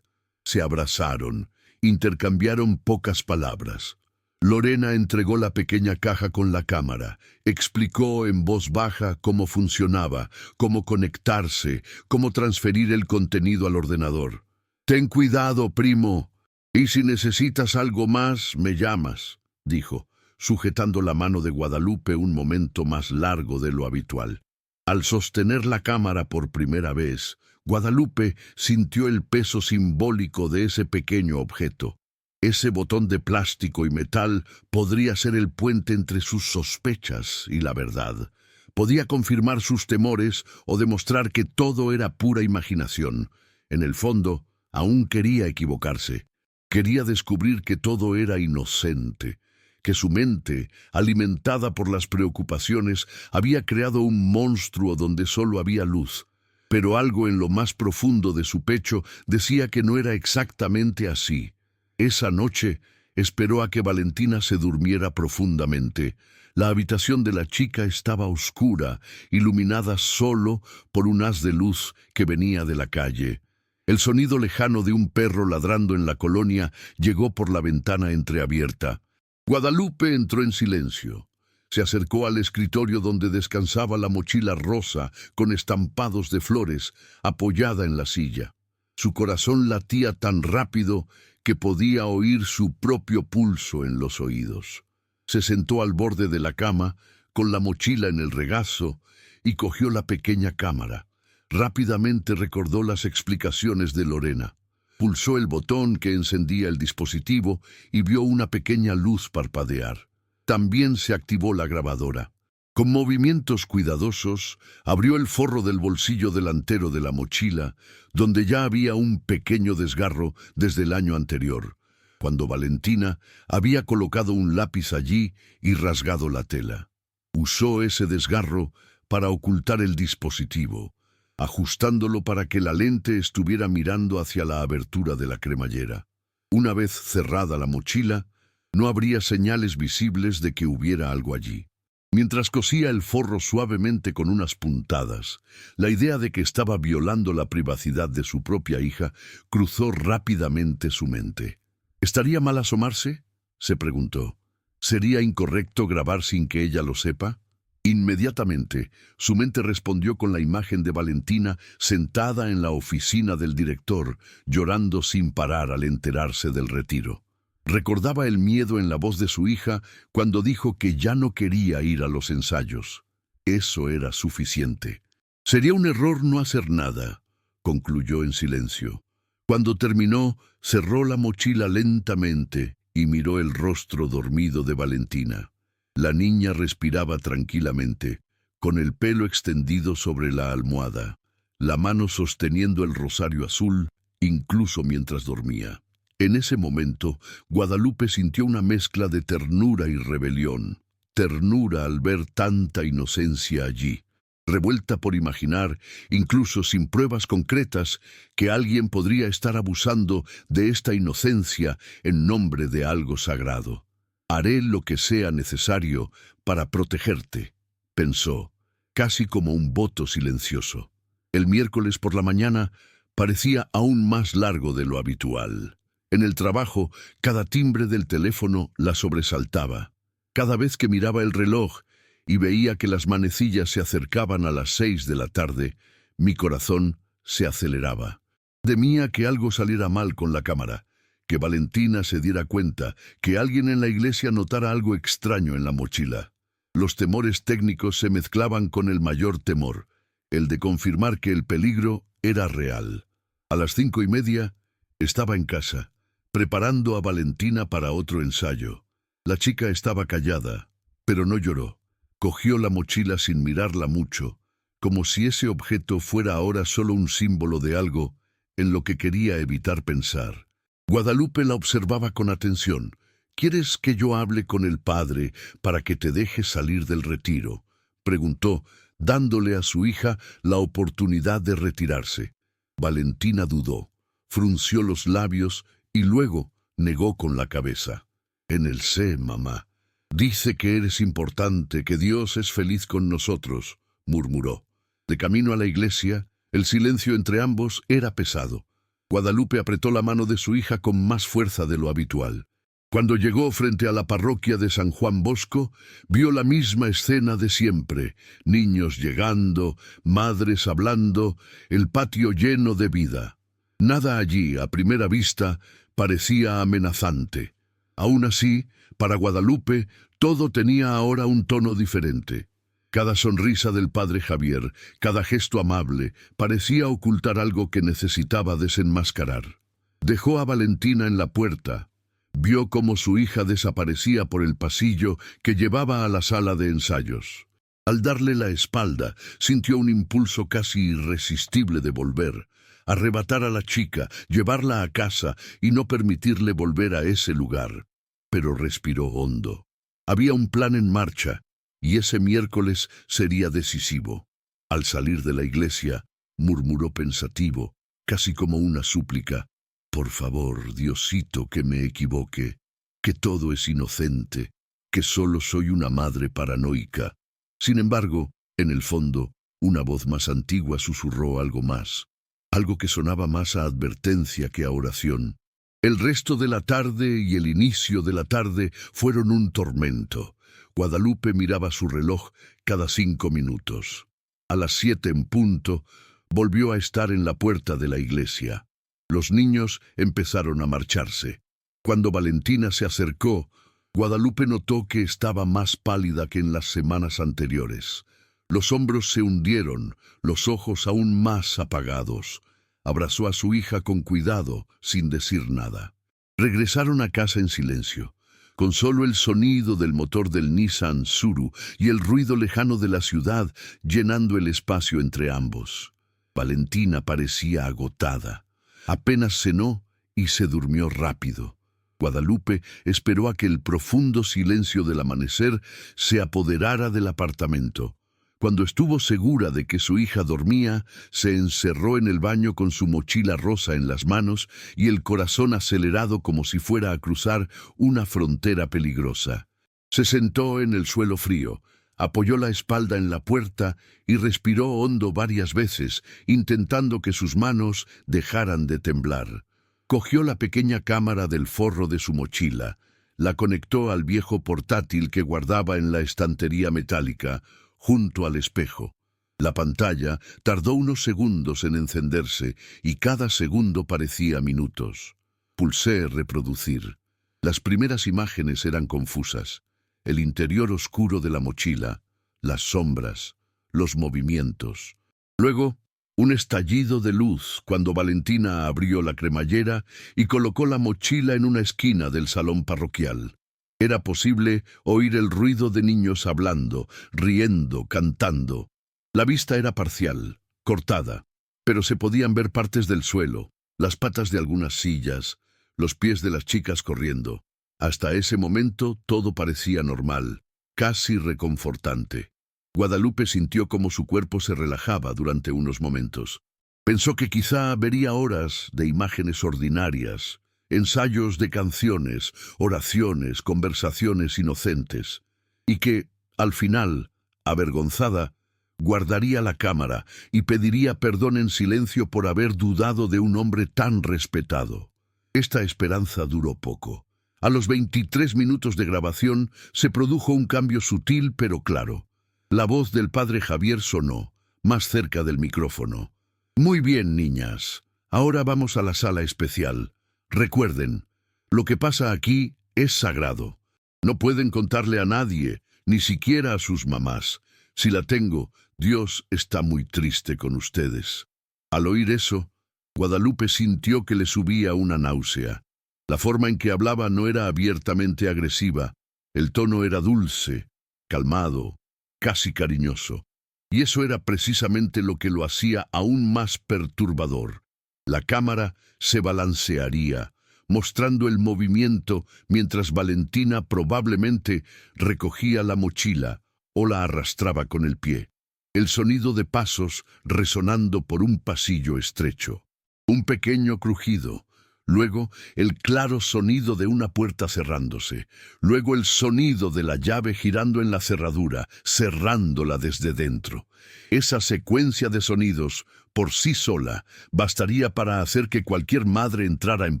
Se abrazaron, intercambiaron pocas palabras. Lorena entregó la pequeña caja con la cámara, explicó en voz baja cómo funcionaba, cómo conectarse, cómo transferir el contenido al ordenador. «Ten cuidado, primo, y si necesitas algo más, me llamas», dijo, sujetando la mano de Guadalupe un momento más largo de lo habitual. Al sostener la cámara por primera vez, Guadalupe sintió el peso simbólico de ese pequeño objeto. Ese botón de plástico y metal podría ser el puente entre sus sospechas y la verdad. Podía confirmar sus temores o demostrar que todo era pura imaginación. En el fondo, aún quería equivocarse. Quería descubrir que todo era inocente, que su mente, alimentada por las preocupaciones, había creado un monstruo donde solo había luz. Pero algo en lo más profundo de su pecho decía que no era exactamente así. Esa noche esperó a que Valentina se durmiera profundamente. La habitación de la chica estaba oscura, iluminada solo por un haz de luz que venía de la calle. El sonido lejano de un perro ladrando en la colonia llegó por la ventana entreabierta. Guadalupe entró en silencio. Se acercó al escritorio donde descansaba la mochila rosa con estampados de flores, apoyada en la silla. Su corazón latía tan rápido que podía oír su propio pulso en los oídos. Se sentó al borde de la cama, con la mochila en el regazo, y cogió la pequeña cámara. Rápidamente recordó las explicaciones de Lorena. Pulsó el botón que encendía el dispositivo y vio una pequeña luz parpadear. También se activó la grabadora. Con movimientos cuidadosos, abrió el forro del bolsillo delantero de la mochila, donde ya había un pequeño desgarro desde el año anterior, cuando Valentina había colocado un lápiz allí y rasgado la tela. Usó ese desgarro para ocultar el dispositivo, ajustándolo para que la lente estuviera mirando hacia la abertura de la cremallera. Una vez cerrada la mochila, no habría señales visibles de que hubiera algo allí. Mientras cosía el forro suavemente con unas puntadas, la idea de que estaba violando la privacidad de su propia hija cruzó rápidamente su mente. ¿Estaría mal asomarse?, se preguntó. ¿Sería incorrecto grabar sin que ella lo sepa? Inmediatamente, su mente respondió con la imagen de Valentina sentada en la oficina del director, llorando sin parar al enterarse del retiro. Recordaba el miedo en la voz de su hija cuando dijo que ya no quería ir a los ensayos. Eso era suficiente. Sería un error no hacer nada, concluyó en silencio. Cuando terminó, cerró la mochila lentamente y miró el rostro dormido de Valentina. La niña respiraba tranquilamente, con el pelo extendido sobre la almohada, la mano sosteniendo el rosario azul, incluso mientras dormía. En ese momento, Guadalupe sintió una mezcla de ternura y rebelión. Ternura al ver tanta inocencia allí, revuelta por imaginar, incluso sin pruebas concretas, que alguien podría estar abusando de esta inocencia en nombre de algo sagrado. Haré lo que sea necesario para protegerte, pensó, casi como un voto silencioso. El miércoles por la mañana parecía aún más largo de lo habitual. En el trabajo, cada timbre del teléfono la sobresaltaba. Cada vez que miraba el reloj y veía que las manecillas se acercaban a las 6 de la tarde, mi corazón se aceleraba. Temía que algo saliera mal con la cámara, que Valentina se diera cuenta, que alguien en la iglesia notara algo extraño en la mochila. Los temores técnicos se mezclaban con el mayor temor, el de confirmar que el peligro era real. A las 5:30 estaba en casa, preparando a Valentina para otro ensayo. La chica estaba callada, pero no lloró. Cogió la mochila sin mirarla mucho, como si ese objeto fuera ahora solo un símbolo de algo en lo que quería evitar pensar. Guadalupe la observaba con atención. «¿Quieres que yo hable con el padre para que te deje salir del retiro?», preguntó, dándole a su hija la oportunidad de retirarse. Valentina dudó, frunció los labios y luego negó con la cabeza. «En el sé, mamá. Dice que eres importante, que Dios es feliz con nosotros», murmuró. De camino a la iglesia, el silencio entre ambos era pesado. Guadalupe apretó la mano de su hija con más fuerza de lo habitual. Cuando llegó frente a la parroquia de San Juan Bosco, vio la misma escena de siempre: niños llegando, madres hablando, el patio lleno de vida. Nada allí, a primera vista, parecía amenazante. Aún así, para Guadalupe, todo tenía ahora un tono diferente. Cada sonrisa del padre Javier, cada gesto amable, parecía ocultar algo que necesitaba desenmascarar. Dejó a Valentina en la puerta. Vio cómo su hija desaparecía por el pasillo que llevaba a la sala de ensayos. Al darle la espalda, sintió un impulso casi irresistible de volver, arrebatar a la chica, llevarla a casa y no permitirle volver a ese lugar. Pero respiró hondo. Había un plan en marcha, y ese miércoles sería decisivo. Al salir de la iglesia, murmuró pensativo, casi como una súplica: «Por favor, Diosito, que me equivoque, que todo es inocente, que solo soy una madre paranoica». Sin embargo, en el fondo, una voz más antigua susurró algo más, algo que sonaba más a advertencia que a oración. El resto de la tarde y el inicio de la tarde fueron un tormento. Guadalupe miraba su reloj cada 5 minutos. A las 7 en punto, volvió a estar en la puerta de la iglesia. Los niños empezaron a marcharse. Cuando Valentina se acercó, Guadalupe notó que estaba más pálida que en las semanas anteriores. Los hombros se hundieron, los ojos aún más apagados. Abrazó a su hija con cuidado, sin decir nada. Regresaron a casa en silencio, con solo el sonido del motor del Nissan Tsuru y el ruido lejano de la ciudad llenando el espacio entre ambos. Valentina parecía agotada. Apenas cenó y se durmió rápido. Guadalupe esperó a que el profundo silencio del amanecer se apoderara del apartamento. Cuando estuvo segura de que su hija dormía, se encerró en el baño con su mochila rosa en las manos y el corazón acelerado como si fuera a cruzar una frontera peligrosa. Se sentó en el suelo frío, apoyó la espalda en la puerta y respiró hondo varias veces, intentando que sus manos dejaran de temblar. Cogió la pequeña cámara del forro de su mochila, la conectó al viejo portátil que guardaba en la estantería metálica, junto al espejo. La pantalla tardó unos segundos en encenderse y cada segundo parecía minutos. Pulsé reproducir. Las primeras imágenes eran confusas. El interior oscuro de la mochila, las sombras, los movimientos. Luego, un estallido de luz cuando Valentina abrió la cremallera y colocó la mochila en una esquina del salón parroquial. Era posible oír el ruido de niños hablando, riendo, cantando. La vista era parcial, cortada, pero se podían ver partes del suelo, las patas de algunas sillas, los pies de las chicas corriendo. Hasta ese momento todo parecía normal, casi reconfortante. Guadalupe sintió cómo su cuerpo se relajaba durante unos momentos. Pensó que quizá vería horas de imágenes ordinarias, ensayos de canciones, oraciones, conversaciones inocentes, y que, al final, avergonzada, guardaría la cámara y pediría perdón en silencio por haber dudado de un hombre tan respetado. Esta esperanza duró poco. A los 23 minutos de grabación se produjo un cambio sutil pero claro. La voz del padre Javier sonó, más cerca del micrófono. «Muy bien, niñas. Ahora vamos a la sala especial. Recuerden, lo que pasa aquí es sagrado. No pueden contarle a nadie, ni siquiera a sus mamás. Si la tengo, Dios está muy triste con ustedes». Al oír eso, Guadalupe sintió que le subía una náusea. La forma en que hablaba no era abiertamente agresiva. El tono era dulce, calmado, casi cariñoso. Y eso era precisamente lo que lo hacía aún más perturbador. La cámara se balancearía, mostrando el movimiento mientras Valentina probablemente recogía la mochila o la arrastraba con el pie. El sonido de pasos resonando por un pasillo estrecho. Un pequeño crujido. Luego el claro sonido de una puerta cerrándose. Luego el sonido de la llave girando en la cerradura, cerrándola desde dentro. Esa secuencia de sonidos, por sí sola, bastaría para hacer que cualquier madre entrara en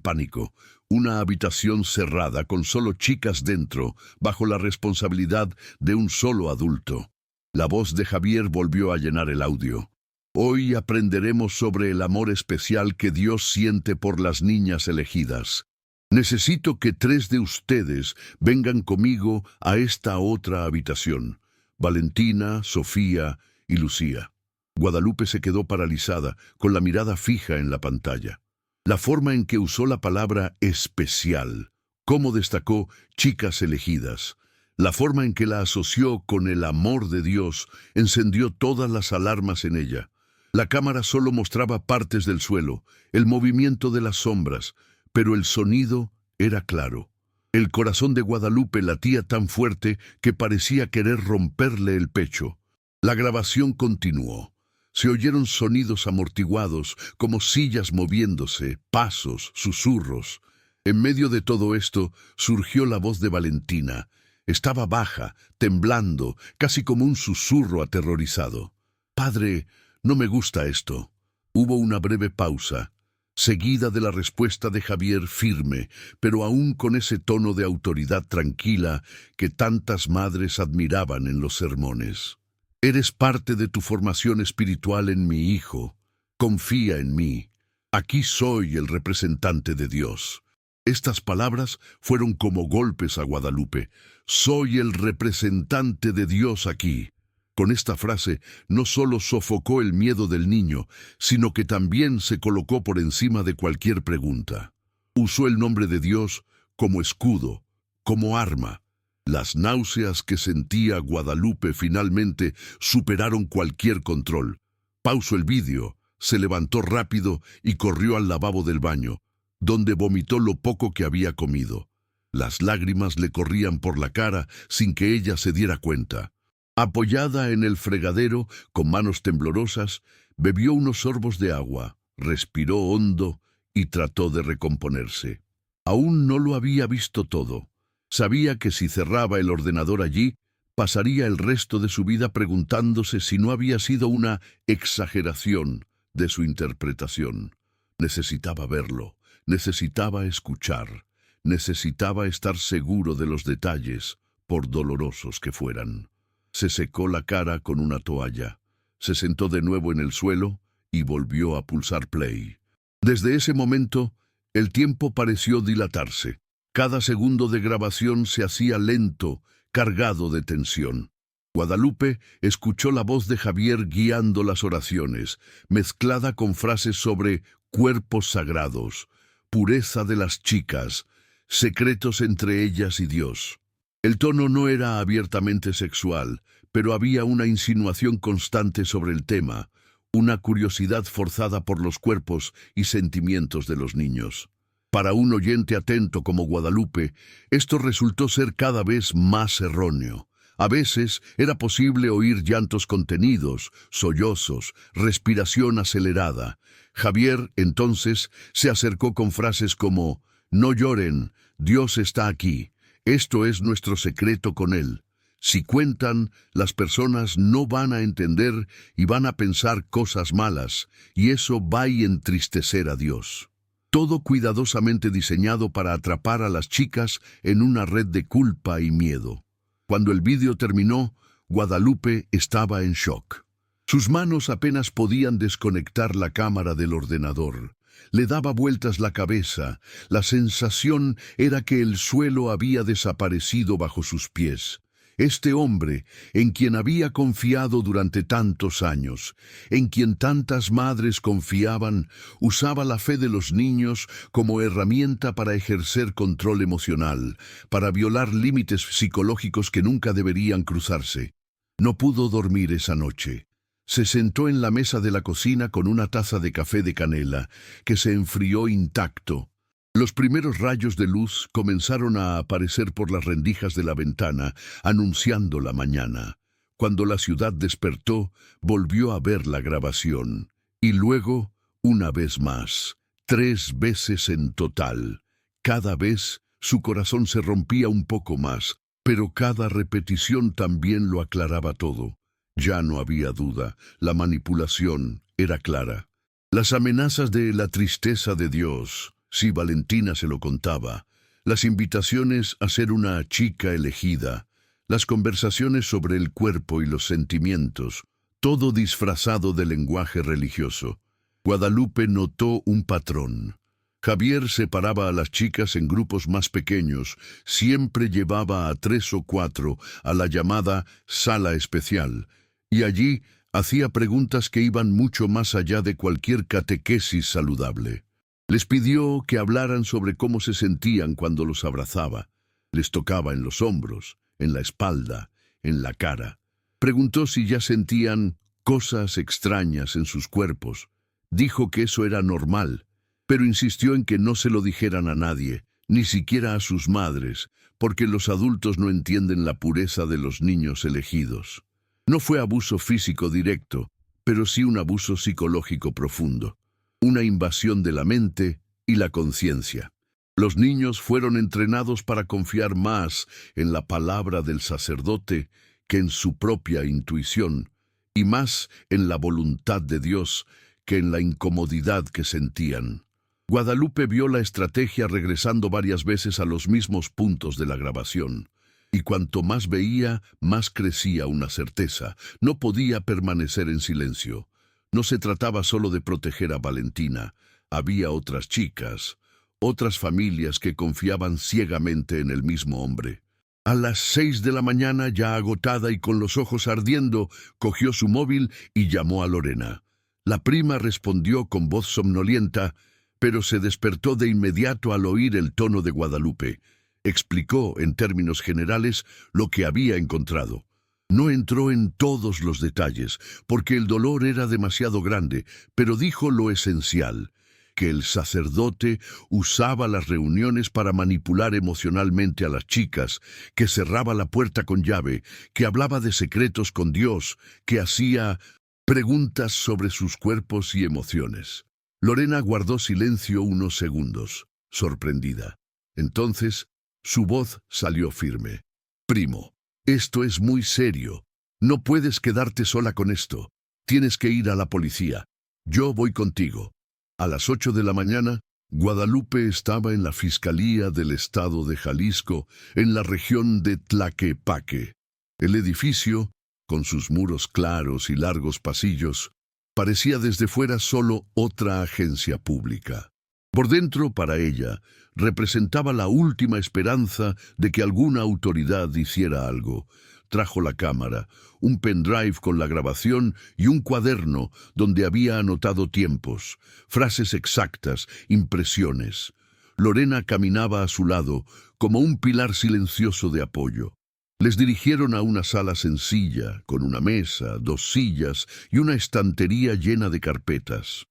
pánico. Una habitación cerrada con solo chicas dentro, bajo la responsabilidad de un solo adulto. La voz de Javier volvió a llenar el audio. Hoy aprenderemos sobre el amor especial que Dios siente por las niñas elegidas. Necesito que 3 de ustedes vengan conmigo a esta otra habitación. Valentina, Sofía y Lucía. Guadalupe se quedó paralizada, con la mirada fija en la pantalla. La forma en que usó la palabra especial, cómo destacó chicas elegidas, la forma en que la asoció con el amor de Dios, encendió todas las alarmas en ella. La cámara solo mostraba partes del suelo, el movimiento de las sombras, pero el sonido era claro. El corazón de Guadalupe latía tan fuerte que parecía querer romperle el pecho. La grabación continuó. Se oyeron sonidos amortiguados, como sillas moviéndose, pasos, susurros. En medio de todo esto surgió la voz de Valentina. Estaba baja, temblando, casi como un susurro aterrorizado. «Padre, no me gusta esto». Hubo una breve pausa, seguida de la respuesta de Javier firme, pero aún con ese tono de autoridad tranquila que tantas madres admiraban en los sermones. «Eres parte de tu formación espiritual en mi hijo. Confía en mí. Aquí soy el representante de Dios». Estas palabras fueron como golpes a Guadalupe. «Soy el representante de Dios aquí». Con esta frase no solo sofocó el miedo del niño, sino que también se colocó por encima de cualquier pregunta. Usó el nombre de Dios como escudo, como arma. Las náuseas que sentía Guadalupe finalmente superaron cualquier control. Pausó el vídeo, se levantó rápido y corrió al lavabo del baño, donde vomitó lo poco que había comido. Las lágrimas le corrían por la cara sin que ella se diera cuenta. Apoyada en el fregadero, con manos temblorosas, bebió unos sorbos de agua, respiró hondo y trató de recomponerse. Aún no lo había visto todo. Sabía que si cerraba el ordenador allí, pasaría el resto de su vida preguntándose si no había sido una exageración de su interpretación. Necesitaba verlo, Necesitaba escuchar, necesitaba estar seguro de los detalles, por dolorosos que fueran. Se secó la cara con una toalla, se sentó de nuevo en el suelo y volvió a pulsar play. Desde ese momento, el tiempo pareció dilatarse. Cada segundo de grabación se hacía lento, cargado de tensión. Guadalupe escuchó la voz de Javier guiando las oraciones, mezclada con frases sobre cuerpos sagrados, pureza de las chicas, secretos entre ellas y Dios. El tono no era abiertamente sexual, pero había una insinuación constante sobre el tema, una curiosidad forzada por los cuerpos y sentimientos de los niños. Para un oyente atento como Guadalupe, esto resultó ser cada vez más erróneo. A veces era posible oír llantos contenidos, sollozos, respiración acelerada. Javier, entonces, se acercó con frases como: «No lloren, Dios está aquí. Esto es nuestro secreto con Él. Si cuentan, las personas no van a entender y van a pensar cosas malas, y eso va a entristecer a Dios». Todo cuidadosamente diseñado para atrapar a las chicas en una red de culpa y miedo. Cuando el vídeo terminó, Guadalupe estaba en shock. Sus manos apenas podían desconectar la cámara del ordenador. Le daba vueltas la cabeza. La sensación era que el suelo había desaparecido bajo sus pies. Este hombre, en quien había confiado durante tantos años, en quien tantas madres confiaban, usaba la fe de los niños como herramienta para ejercer control emocional, para violar límites psicológicos que nunca deberían cruzarse. No pudo dormir esa noche. Se sentó en la mesa de la cocina con una taza de café de canela, que se enfrió intacto. Los primeros rayos de luz comenzaron a aparecer por las rendijas de la ventana, anunciando la mañana. Cuando la ciudad despertó, volvió a ver la grabación. Y luego, una vez más, 3 veces en total. Cada vez, su corazón se rompía un poco más, pero cada repetición también lo aclaraba todo. Ya no había duda, la manipulación era clara. Las amenazas de la tristeza de Dios, si Valentina se lo contaba, las invitaciones a ser una chica elegida, las conversaciones sobre el cuerpo y los sentimientos, todo disfrazado de lenguaje religioso. Guadalupe notó un patrón. Javier separaba a las chicas en grupos más pequeños, siempre llevaba a 3 o 4 a la llamada sala especial, y allí hacía preguntas que iban mucho más allá de cualquier catequesis saludable. Les pidió que hablaran sobre cómo se sentían cuando los abrazaba. Les tocaba en los hombros, en la espalda, en la cara. Preguntó si ya sentían cosas extrañas en sus cuerpos. Dijo que eso era normal, pero insistió en que no se lo dijeran a nadie, ni siquiera a sus madres, porque los adultos no entienden la pureza de los niños elegidos. No fue abuso físico directo, pero sí un abuso psicológico profundo. Una invasión de la mente y la conciencia. Los niños fueron entrenados para confiar más en la palabra del sacerdote que en su propia intuición, y más en la voluntad de Dios que en la incomodidad que sentían. Guadalupe vio la estrategia regresando varias veces a los mismos puntos de la grabación, y cuanto más veía, más crecía una certeza: no podía permanecer en silencio. No se trataba solo de proteger a Valentina, había otras chicas, otras familias que confiaban ciegamente en el mismo hombre. A las 6 de la mañana, ya agotada y con los ojos ardiendo, cogió su móvil y llamó a Lorena. La prima respondió con voz somnolienta, pero se despertó de inmediato al oír el tono de Guadalupe. Explicó, en términos generales, lo que había encontrado. No entró en todos los detalles, porque el dolor era demasiado grande, pero dijo lo esencial: que el sacerdote usaba las reuniones para manipular emocionalmente a las chicas, que cerraba la puerta con llave, que hablaba de secretos con Dios, que hacía preguntas sobre sus cuerpos y emociones. Lorena guardó silencio unos segundos, sorprendida. Entonces, su voz salió firme. «Primo, esto es muy serio. No puedes quedarte sola con esto. Tienes que ir a la policía. Yo voy contigo». A las 8 de la mañana, Guadalupe estaba en la Fiscalía del Estado de Jalisco, en la región de Tlaquepaque. El edificio, con sus muros claros y largos pasillos, parecía desde fuera solo otra agencia pública. Por dentro, para ella, representaba la última esperanza de que alguna autoridad hiciera algo. Trajo la cámara, un pendrive con la grabación y un cuaderno donde había anotado tiempos, frases exactas, impresiones. Lorena caminaba a su lado como un pilar silencioso de apoyo. Les dirigieron a una sala sencilla, con una mesa, 2 sillas y una estantería llena de carpetas.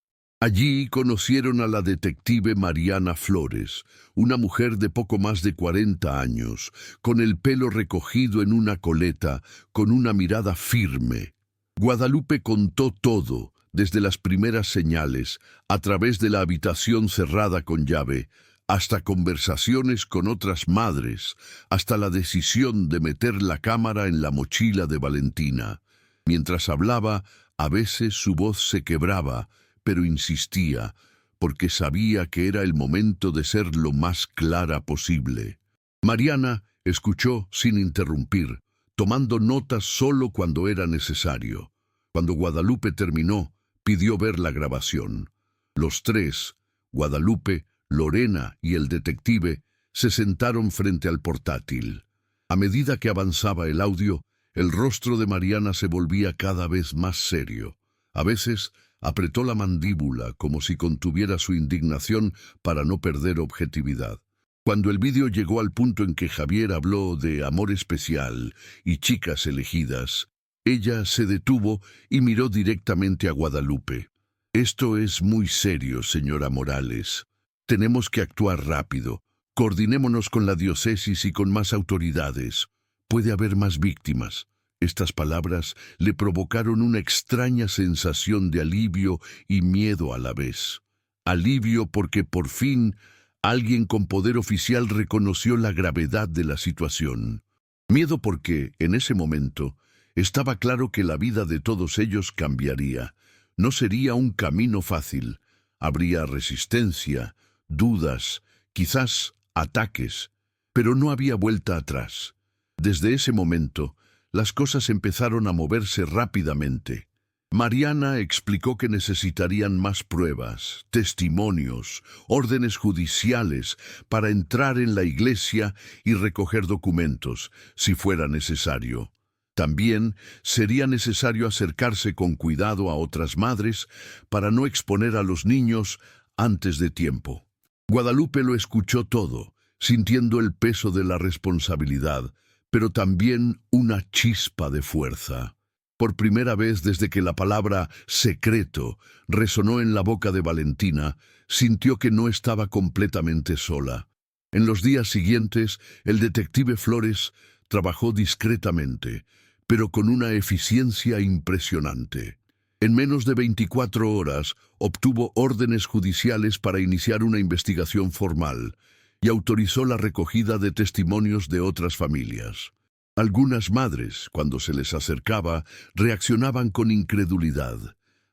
Allí conocieron a la detective Mariana Flores, una mujer de poco más de 40 años, con el pelo recogido en una coleta, con una mirada firme. Guadalupe contó todo, desde las primeras señales, a través de la habitación cerrada con llave, hasta conversaciones con otras madres, hasta la decisión de meter la cámara en la mochila de Valentina. Mientras hablaba, a veces su voz se quebraba, pero insistía, porque sabía que era el momento de ser lo más clara posible. Mariana escuchó sin interrumpir, tomando notas solo cuando era necesario. Cuando Guadalupe terminó, pidió ver la grabación. Los tres, Guadalupe, Lorena y el detective, se sentaron frente al portátil. A medida que avanzaba el audio, el rostro de Mariana se volvía cada vez más serio. A veces apretó la mandíbula como si contuviera su indignación para no perder objetividad. Cuando el vídeo llegó al punto en que Javier habló de amor especial y chicas elegidas, ella se detuvo y miró directamente a Guadalupe. «Esto es muy serio, señora Morales. Tenemos que actuar rápido. Coordinémonos con la diócesis y con más autoridades. Puede haber más víctimas». Estas palabras le provocaron una extraña sensación de alivio y miedo a la vez. Alivio porque por fin alguien con poder oficial reconoció la gravedad de la situación. Miedo porque, en ese momento, estaba claro que la vida de todos ellos cambiaría. No sería un camino fácil. Habría resistencia, dudas, quizás ataques, pero no había vuelta atrás. Desde ese momento, las cosas empezaron a moverse rápidamente. Mariana explicó que necesitarían más pruebas, testimonios, órdenes judiciales para entrar en la iglesia y recoger documentos, si fuera necesario. También sería necesario acercarse con cuidado a otras madres para no exponer a los niños antes de tiempo. Guadalupe lo escuchó todo, sintiendo el peso de la responsabilidad, pero también una chispa de fuerza. Por primera vez desde que la palabra secreto resonó en la boca de Valentina, sintió que no estaba completamente sola. En los días siguientes, el detective Flores trabajó discretamente, pero con una eficiencia impresionante. En menos de 24 horas, obtuvo órdenes judiciales para iniciar una investigación formal y autorizó la recogida de testimonios de otras familias. Algunas madres, cuando se les acercaba, reaccionaban con incredulidad.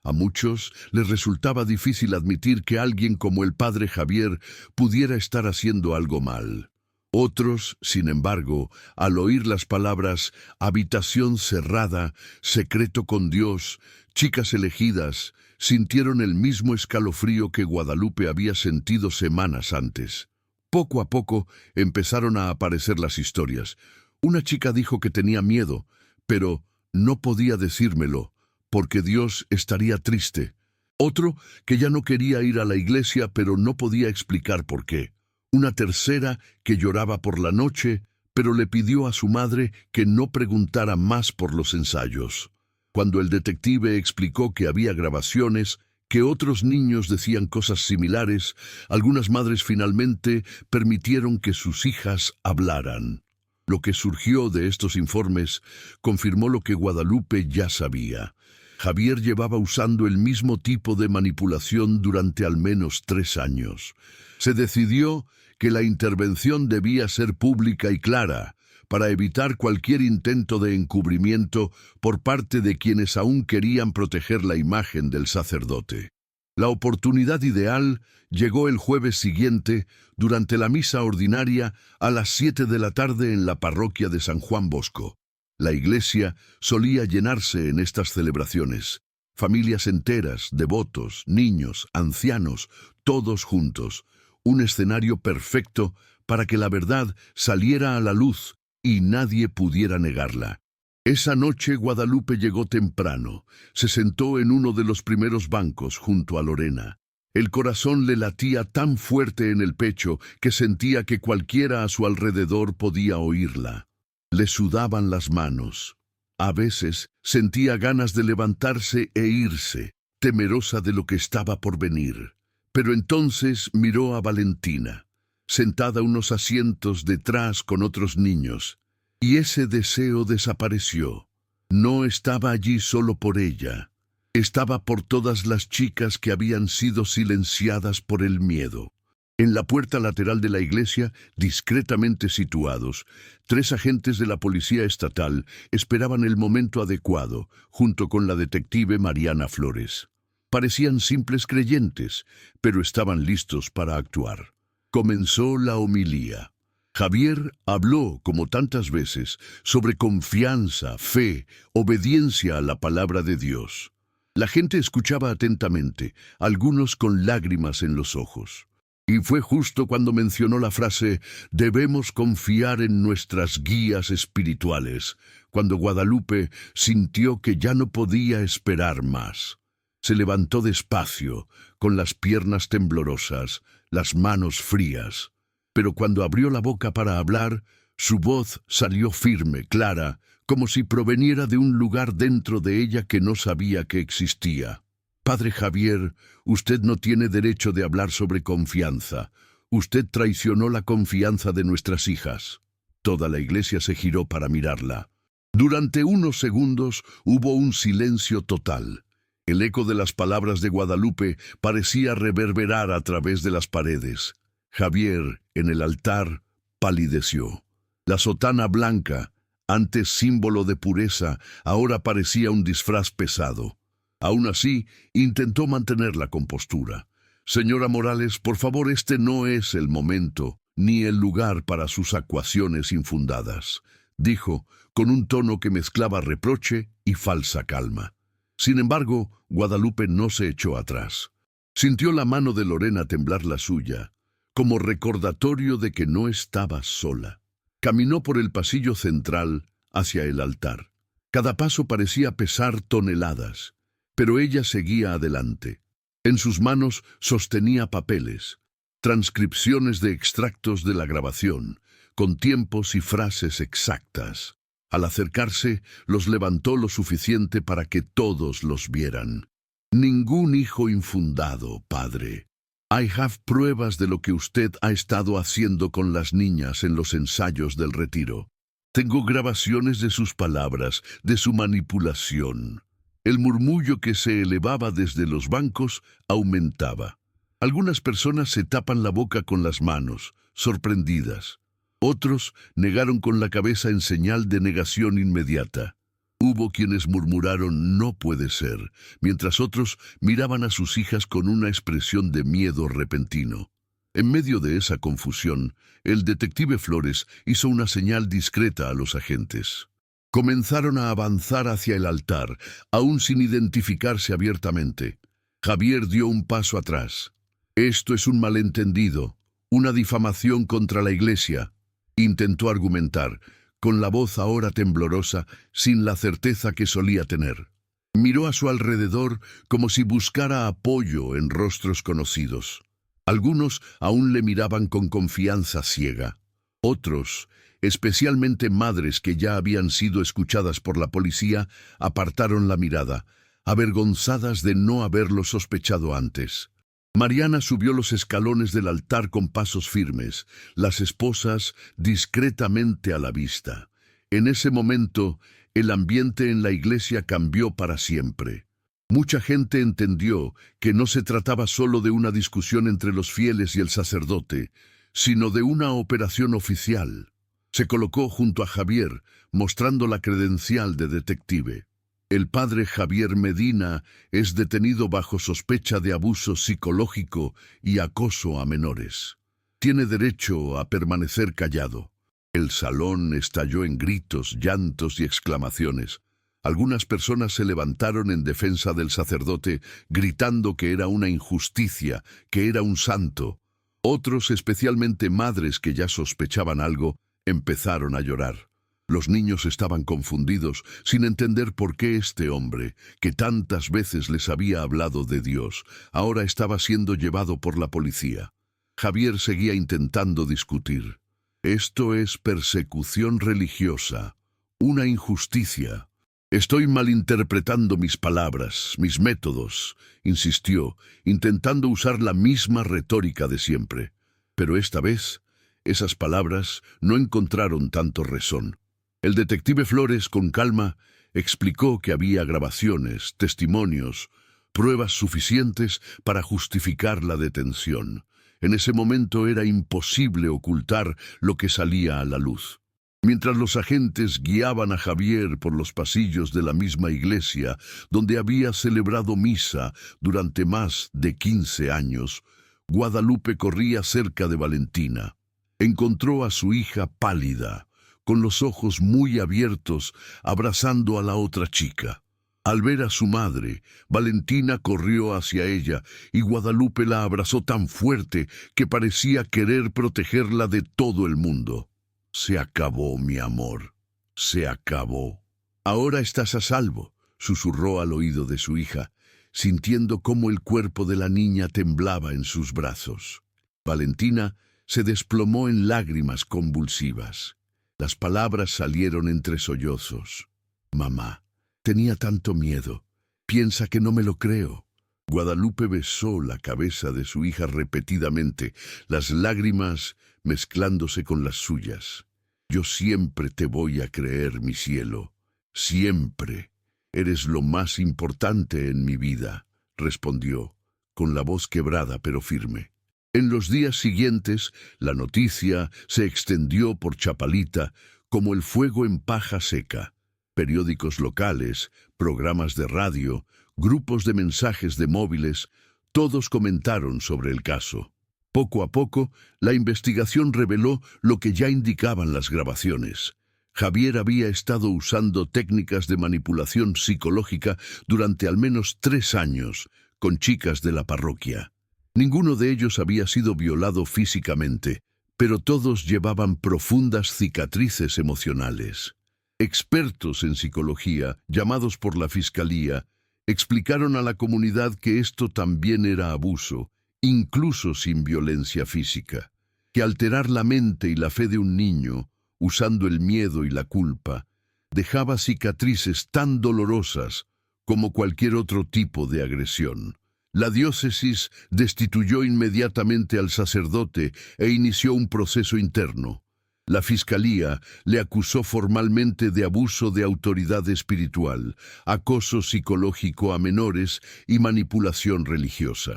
A muchos les resultaba difícil admitir que alguien como el padre Javier pudiera estar haciendo algo mal. Otros, sin embargo, al oír las palabras habitación cerrada, secreto con Dios, chicas elegidas, sintieron el mismo escalofrío que Guadalupe había sentido semanas antes. Poco a poco empezaron a aparecer las historias. Una chica dijo que tenía miedo, pero no podía decírmelo, porque Dios estaría triste. Otro que ya no quería ir a la iglesia, pero no podía explicar por qué. Una tercera que lloraba por la noche, pero le pidió a su madre que no preguntara más por los ensayos. Cuando el detective explicó que había grabaciones, que otros niños decían cosas similares, algunas madres finalmente permitieron que sus hijas hablaran. Lo que surgió de estos informes confirmó lo que Guadalupe ya sabía. Javier llevaba usando el mismo tipo de manipulación durante al menos 3 años. Se decidió que la intervención debía ser pública y clara, para evitar cualquier intento de encubrimiento por parte de quienes aún querían proteger la imagen del sacerdote. La oportunidad ideal llegó el jueves siguiente, durante la misa ordinaria, a las 7 de la tarde en la parroquia de San Juan Bosco. La iglesia solía llenarse en estas celebraciones. Familias enteras, devotos, niños, ancianos, todos juntos. Un escenario perfecto para que la verdad saliera a la luz y nadie pudiera negarla. Esa noche Guadalupe llegó temprano. Se sentó en uno de los primeros bancos junto a Lorena. El corazón le latía tan fuerte en el pecho que sentía que cualquiera a su alrededor podía oírla. Le sudaban las manos. A veces sentía ganas de levantarse e irse, temerosa de lo que estaba por venir. Pero entonces miró a Valentina, sentada unos asientos detrás con otros niños. Y ese deseo desapareció. No estaba allí solo por ella. Estaba por todas las chicas que habían sido silenciadas por el miedo. En la puerta lateral de la iglesia, discretamente situados, 3 agentes de la policía estatal esperaban el momento adecuado, junto con la detective Mariana Flores. Parecían simples creyentes, pero estaban listos para actuar. Comenzó la homilía. Javier habló, como tantas veces, sobre confianza, fe, obediencia a la palabra de Dios. La gente escuchaba atentamente, algunos con lágrimas en los ojos. Y fue justo cuando mencionó la frase «debemos confiar en nuestras guías espirituales», cuando Guadalupe sintió que ya no podía esperar más. Se levantó despacio, con las piernas temblorosas, las manos frías. Pero cuando abrió la boca para hablar, su voz salió firme, clara, como si proveniera de un lugar dentro de ella que no sabía que existía. «Padre Javier, usted no tiene derecho de hablar sobre confianza. Usted traicionó la confianza de nuestras hijas». Toda la iglesia se giró para mirarla. Durante unos segundos hubo un silencio total. El eco de las palabras de Guadalupe parecía reverberar a través de las paredes. Javier, en el altar, palideció. La sotana blanca, antes símbolo de pureza, ahora parecía un disfraz pesado. Aún así, intentó mantener la compostura. «Señora Morales, por favor, este no es el momento, ni el lugar para sus acusaciones infundadas», dijo, con un tono que mezclaba reproche y falsa calma. Sin embargo, Guadalupe no se echó atrás. Sintió la mano de Lorena temblar la suya, como recordatorio de que no estaba sola. Caminó por el pasillo central hacia el altar. Cada paso parecía pesar toneladas, pero ella seguía adelante. En sus manos sostenía papeles, transcripciones de extractos de la grabación, con tiempos y frases exactas. Al acercarse, los levantó lo suficiente para que todos los vieran. «Ningún hijo infundado, padre. I have pruebas de lo que usted ha estado haciendo con las niñas en los ensayos del retiro. Tengo grabaciones de sus palabras, de su manipulación». El murmullo que se elevaba desde los bancos aumentaba. Algunas personas se tapan la boca con las manos, sorprendidas. Otros negaron con la cabeza en señal de negación inmediata. Hubo quienes murmuraron «no puede ser», mientras otros miraban a sus hijas con una expresión de miedo repentino. En medio de esa confusión, el detective Flores hizo una señal discreta a los agentes. Comenzaron a avanzar hacia el altar, aún sin identificarse abiertamente. Javier dio un paso atrás. «Esto es un malentendido, una difamación contra la iglesia», intentó argumentar, con la voz ahora temblorosa, sin la certeza que solía tener. Miró a su alrededor como si buscara apoyo en rostros conocidos. Algunos aún le miraban con confianza ciega. Otros, especialmente madres que ya habían sido escuchadas por la policía, apartaron la mirada, avergonzadas de no haberlo sospechado antes. Mariana subió los escalones del altar con pasos firmes, las esposas discretamente a la vista. En ese momento, el ambiente en la iglesia cambió para siempre. Mucha gente entendió que no se trataba solo de una discusión entre los fieles y el sacerdote, sino de una operación oficial. Se colocó junto a Javier, mostrando la credencial de detective. El padre Javier Medina es detenido bajo sospecha de abuso psicológico y acoso a menores. Tiene derecho a permanecer callado. El salón estalló en gritos, llantos y exclamaciones. Algunas personas se levantaron en defensa del sacerdote, gritando que era una injusticia, que era un santo. Otros, especialmente madres que ya sospechaban algo, empezaron a llorar. Los niños estaban confundidos, sin entender por qué este hombre, que tantas veces les había hablado de Dios, ahora estaba siendo llevado por la policía. Javier seguía intentando discutir. Esto es persecución religiosa, una injusticia. Estoy malinterpretando mis palabras, mis métodos, insistió, intentando usar la misma retórica de siempre. Pero esta vez, esas palabras no encontraron tanto rezón. El detective Flores, con calma, explicó que había grabaciones, testimonios, pruebas suficientes para justificar la detención. En ese momento era imposible ocultar lo que salía a la luz. Mientras los agentes guiaban a Javier por los pasillos de la misma iglesia, donde había celebrado misa durante más de 15 años, Guadalupe corría cerca de Valentina. Encontró a su hija pálida, con los ojos muy abiertos, abrazando a la otra chica. Al ver a su madre, Valentina corrió hacia ella y Guadalupe la abrazó tan fuerte que parecía querer protegerla de todo el mundo. Se acabó, mi amor, se acabó. Ahora estás a salvo, susurró al oído de su hija, sintiendo cómo el cuerpo de la niña temblaba en sus brazos. Valentina se desplomó en lágrimas convulsivas. Las palabras salieron entre sollozos. Mamá, tenía tanto miedo. Piensa que no me lo creo. Guadalupe besó la cabeza de su hija repetidamente, las lágrimas mezclándose con las suyas. Yo siempre te voy a creer, mi cielo. Siempre. Eres lo más importante en mi vida, respondió, con la voz quebrada pero firme. En los días siguientes, la noticia se extendió por Chapalita como el fuego en paja seca. Periódicos locales, programas de radio, grupos de mensajes de móviles, todos comentaron sobre el caso. Poco a poco, la investigación reveló lo que ya indicaban las grabaciones. Javier había estado usando técnicas de manipulación psicológica durante al menos 3 años con chicas de la parroquia. Ninguno de ellos había sido violado físicamente, pero todos llevaban profundas cicatrices emocionales. Expertos en psicología, llamados por la fiscalía, explicaron a la comunidad que esto también era abuso, incluso sin violencia física, que alterar la mente y la fe de un niño, usando el miedo y la culpa, dejaba cicatrices tan dolorosas como cualquier otro tipo de agresión. La diócesis destituyó inmediatamente al sacerdote e inició un proceso interno. La fiscalía le acusó formalmente de abuso de autoridad espiritual, acoso psicológico a menores y manipulación religiosa.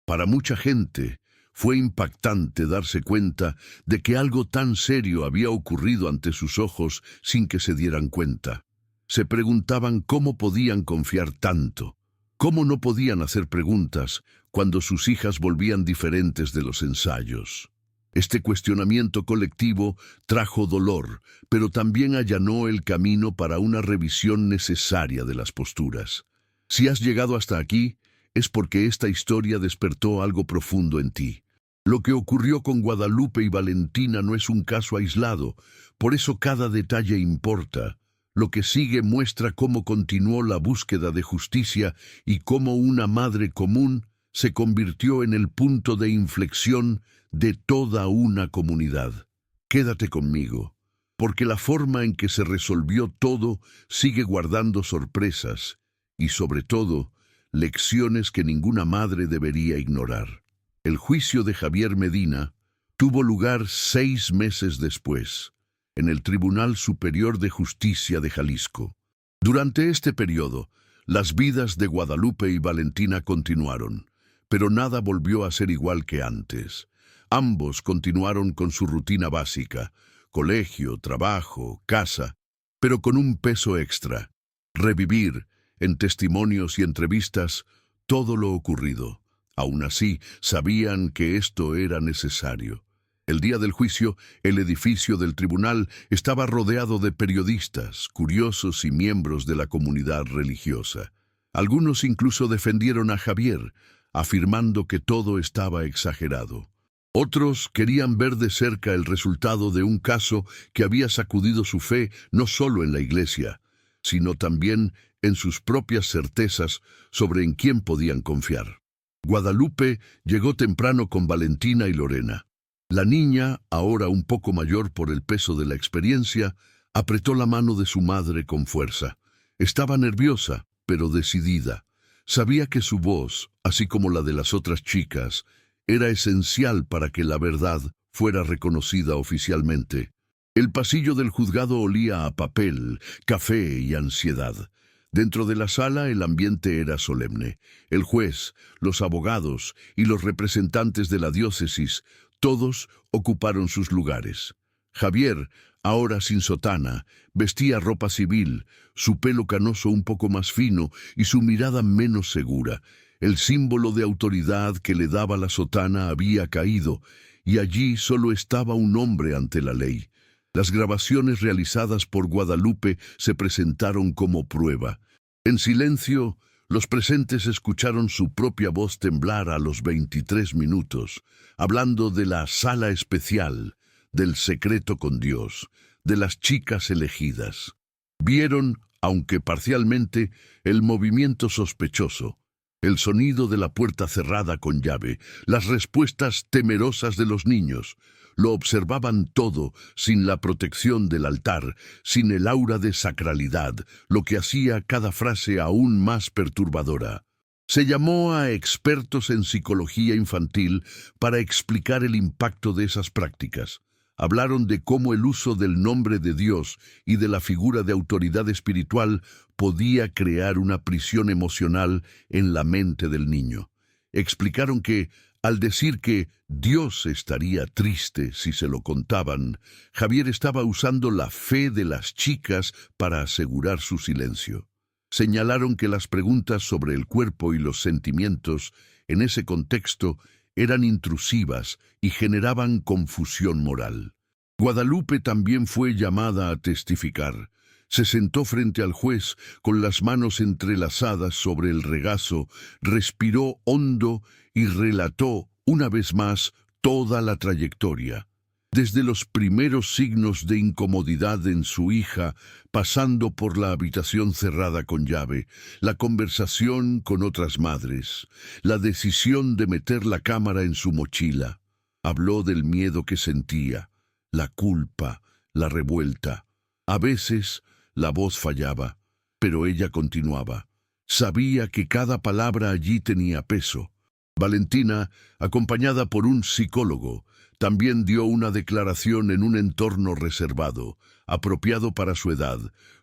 Para mucha gente, fue impactante darse cuenta de que algo tan serio había ocurrido ante sus ojos sin que se dieran cuenta. Se preguntaban cómo podían confiar tanto. ¿Cómo no podían hacer preguntas cuando sus hijas volvían diferentes de los ensayos? Este cuestionamiento colectivo trajo dolor, pero también allanó el camino para una revisión necesaria de las posturas. Si has llegado hasta aquí, es porque esta historia despertó algo profundo en ti. Lo que ocurrió con Guadalupe y Valentina no es un caso aislado, por eso cada detalle importa. Lo que sigue muestra cómo continuó la búsqueda de justicia y cómo una madre común se convirtió en el punto de inflexión de toda una comunidad. Quédate conmigo, porque la forma en que se resolvió todo sigue guardando sorpresas y, sobre todo, lecciones que ninguna madre debería ignorar. El juicio de Javier Medina tuvo lugar 6 meses después, en el Tribunal Superior de Justicia de Jalisco. Durante este periodo, las vidas de Guadalupe y Valentina continuaron, pero nada volvió a ser igual que antes. Ambos continuaron con su rutina básica, colegio, trabajo, casa, pero con un peso extra: revivir en testimonios y entrevistas, todo lo ocurrido. Aún así, sabían que esto era necesario. El día del juicio, el edificio del tribunal estaba rodeado de periodistas, curiosos y miembros de la comunidad religiosa. Algunos incluso defendieron a Javier, afirmando que todo estaba exagerado. Otros querían ver de cerca el resultado de un caso que había sacudido su fe no solo en la iglesia, sino también en sus propias certezas sobre en quién podían confiar. Guadalupe llegó temprano con Valentina y Lorena. La niña, ahora un poco mayor por el peso de la experiencia, apretó la mano de su madre con fuerza. Estaba nerviosa, pero decidida. Sabía que su voz, así como la de las otras chicas, era esencial para que la verdad fuera reconocida oficialmente. El pasillo del juzgado olía a papel, café y ansiedad. Dentro de la sala el ambiente era solemne. El juez, los abogados y los representantes de la diócesis, todos ocuparon sus lugares. Javier, ahora sin sotana, vestía ropa civil, su pelo canoso un poco más fino y su mirada menos segura. El símbolo de autoridad que le daba la sotana había caído, y allí solo estaba un hombre ante la ley. Las grabaciones realizadas por Guadalupe se presentaron como prueba. En silencio, los presentes escucharon su propia voz temblar a los 23 minutos, hablando de la sala especial, del secreto con Dios, de las chicas elegidas. Vieron, aunque parcialmente, el movimiento sospechoso, el sonido de la puerta cerrada con llave, las respuestas temerosas de los niños. Lo observaban todo, sin la protección del altar, sin el aura de sacralidad, lo que hacía cada frase aún más perturbadora. Se llamó a expertos en psicología infantil para explicar el impacto de esas prácticas. Hablaron de cómo el uso del nombre de Dios y de la figura de autoridad espiritual podía crear una prisión emocional en la mente del niño. Explicaron que, al decir que Dios estaría triste si se lo contaban, Javier estaba usando la fe de las chicas para asegurar su silencio. Señalaron que las preguntas sobre el cuerpo y los sentimientos, en ese contexto, eran intrusivas y generaban confusión moral. Guadalupe también fue llamada a testificar. Se sentó frente al juez con las manos entrelazadas sobre el regazo, respiró hondo y relató una vez más toda la trayectoria. Desde los primeros signos de incomodidad en su hija, pasando por la habitación cerrada con llave, la conversación con otras madres, la decisión de meter la cámara en su mochila. Habló del miedo que sentía, la culpa, la revuelta. A veces la voz fallaba, pero ella continuaba. Sabía que cada palabra allí tenía peso. Valentina, acompañada por un psicólogo, también dio una declaración en un entorno reservado, apropiado para su edad,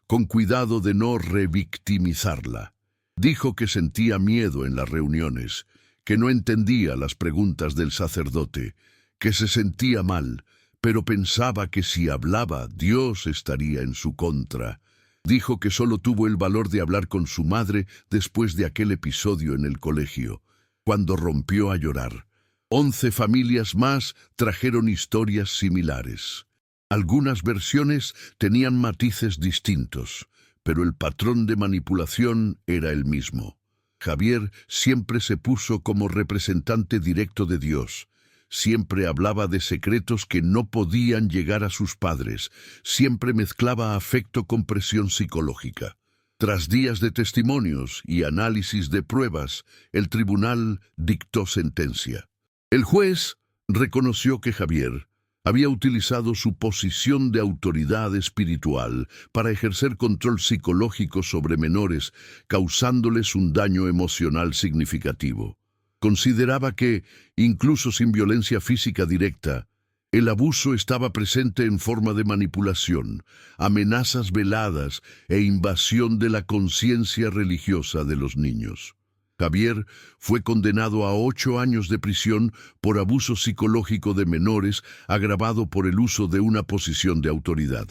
con cuidado de no revictimizarla. Dijo que sentía miedo en las reuniones, que no entendía las preguntas del sacerdote, que se sentía mal, pero pensaba que si hablaba, Dios estaría en su contra. Dijo que solo tuvo el valor de hablar con su madre después de aquel episodio en el colegio, cuando rompió a llorar. 11 familias más trajeron historias similares. Algunas versiones tenían matices distintos, pero el patrón de manipulación era el mismo. Javier siempre se puso como representante directo de Dios. Siempre hablaba de secretos que no podían llegar a sus padres. Siempre mezclaba afecto con presión psicológica. Tras días de testimonios y análisis de pruebas, el tribunal dictó sentencia. El juez reconoció que Javier había utilizado su posición de autoridad espiritual para ejercer control psicológico sobre menores, causándoles un daño emocional significativo. Consideraba que, incluso sin violencia física directa, el abuso estaba presente en forma de manipulación, amenazas veladas e invasión de la conciencia religiosa de los niños. Javier fue condenado a 8 años de prisión por abuso psicológico de menores agravado por el uso de una posición de autoridad.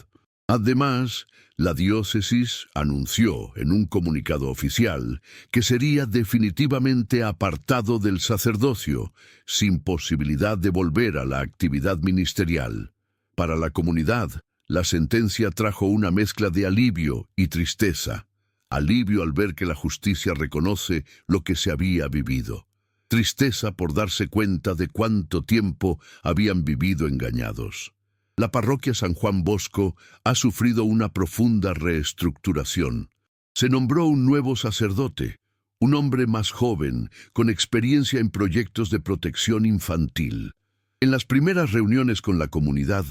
Además, la diócesis anunció en un comunicado oficial que sería definitivamente apartado del sacerdocio, sin posibilidad de volver a la actividad ministerial. Para la comunidad, la sentencia trajo una mezcla de alivio y tristeza. Alivio al ver que la justicia reconoce lo que se había vivido. Tristeza por darse cuenta de cuánto tiempo habían vivido engañados. La parroquia San Juan Bosco ha sufrido una profunda reestructuración. Se nombró un nuevo sacerdote, un hombre más joven, con experiencia en proyectos de protección infantil. En las primeras reuniones con la comunidad,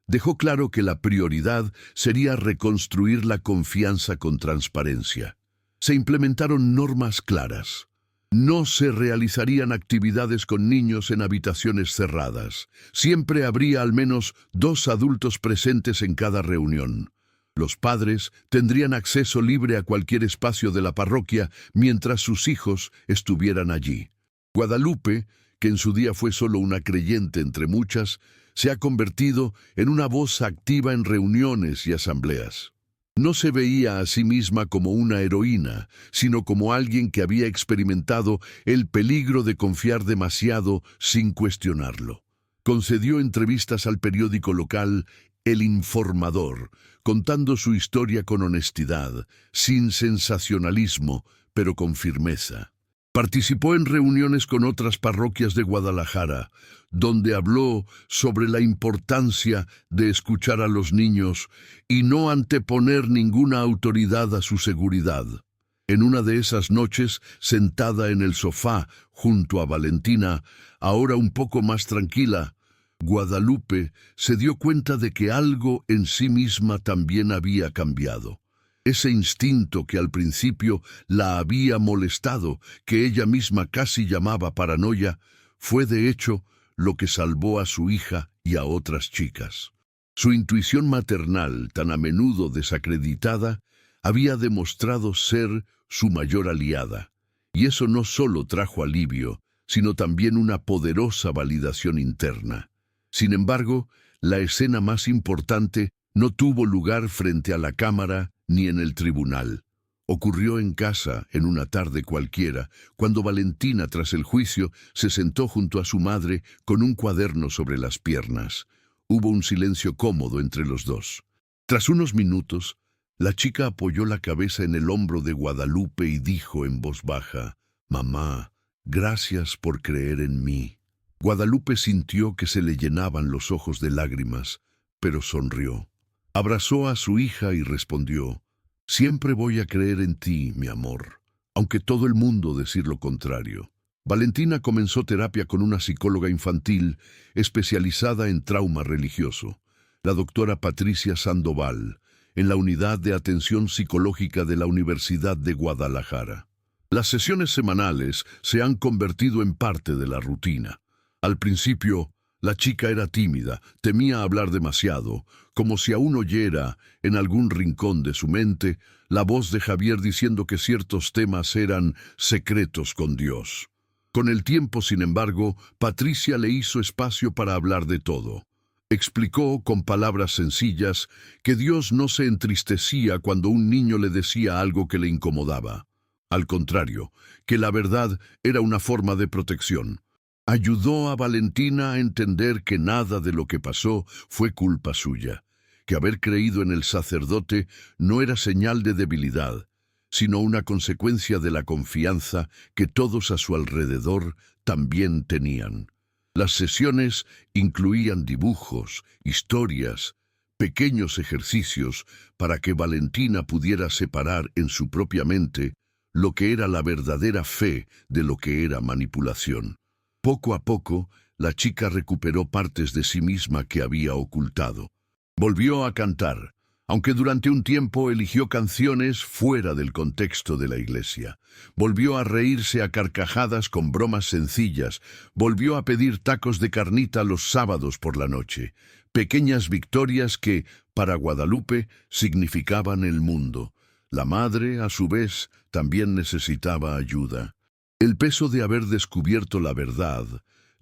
dejó claro que la prioridad sería reconstruir la confianza con transparencia. Se implementaron normas claras. No se realizarían actividades con niños en habitaciones cerradas. Siempre habría al menos 2 adultos presentes en cada reunión. Los padres tendrían acceso libre a cualquier espacio de la parroquia mientras sus hijos estuvieran allí. Guadalupe, que en su día fue solo una creyente entre muchas, se ha convertido en una voz activa en reuniones y asambleas. No se veía a sí misma como una heroína, sino como alguien que había experimentado el peligro de confiar demasiado sin cuestionarlo. Concedió entrevistas al periódico local El Informador, contando su historia con honestidad, sin sensacionalismo, pero con firmeza. Participó en reuniones con otras parroquias de Guadalajara, donde habló sobre la importancia de escuchar a los niños y no anteponer ninguna autoridad a su seguridad. En una de esas noches, sentada en el sofá junto a Valentina, ahora un poco más tranquila, Guadalupe se dio cuenta de que algo en sí misma también había cambiado. Ese instinto que al principio la había molestado, que ella misma casi llamaba paranoia, fue de hecho lo que salvó a su hija y a otras chicas. Su intuición maternal, tan a menudo desacreditada, había demostrado ser su mayor aliada, y eso no solo trajo alivio, sino también una poderosa validación interna. Sin embargo, la escena más importante no tuvo lugar frente a la cámara ni en el tribunal. Ocurrió en casa, en una tarde cualquiera, cuando Valentina, tras el juicio, se sentó junto a su madre con un cuaderno sobre las piernas. Hubo un silencio cómodo entre los dos. Tras unos minutos, la chica apoyó la cabeza en el hombro de Guadalupe y dijo en voz baja: «Mamá, gracias por creer en mí». Guadalupe sintió que se le llenaban los ojos de lágrimas, pero sonrió. Abrazó a su hija y respondió: «Siempre voy a creer en ti, mi amor, aunque todo el mundo decir lo contrario». Valentina comenzó terapia con una psicóloga infantil especializada en trauma religioso, la doctora Patricia Sandoval, en la Unidad de Atención Psicológica de la Universidad de Guadalajara. Las sesiones semanales se han convertido en parte de la rutina. Al principio, la chica era tímida, temía hablar demasiado, como si aún oyera, en algún rincón de su mente, la voz de Javier diciendo que ciertos temas eran secretos con Dios. Con el tiempo, sin embargo, Patricia le hizo espacio para hablar de todo. Explicó con palabras sencillas que Dios no se entristecía cuando un niño le decía algo que le incomodaba. Al contrario, que la verdad era una forma de protección. Ayudó a Valentina a entender que nada de lo que pasó fue culpa suya, que haber creído en el sacerdote no era señal de debilidad, sino una consecuencia de la confianza que todos a su alrededor también tenían. Las sesiones incluían dibujos, historias, pequeños ejercicios para que Valentina pudiera separar en su propia mente lo que era la verdadera fe de lo que era manipulación. Poco a poco, la chica recuperó partes de sí misma que había ocultado. Volvió a cantar, aunque durante un tiempo eligió canciones fuera del contexto de la iglesia. Volvió a reírse a carcajadas con bromas sencillas. Volvió a pedir tacos de carnita los sábados por la noche. Pequeñas victorias que, para Guadalupe, significaban el mundo. La madre, a su vez, también necesitaba ayuda. El peso de haber descubierto la verdad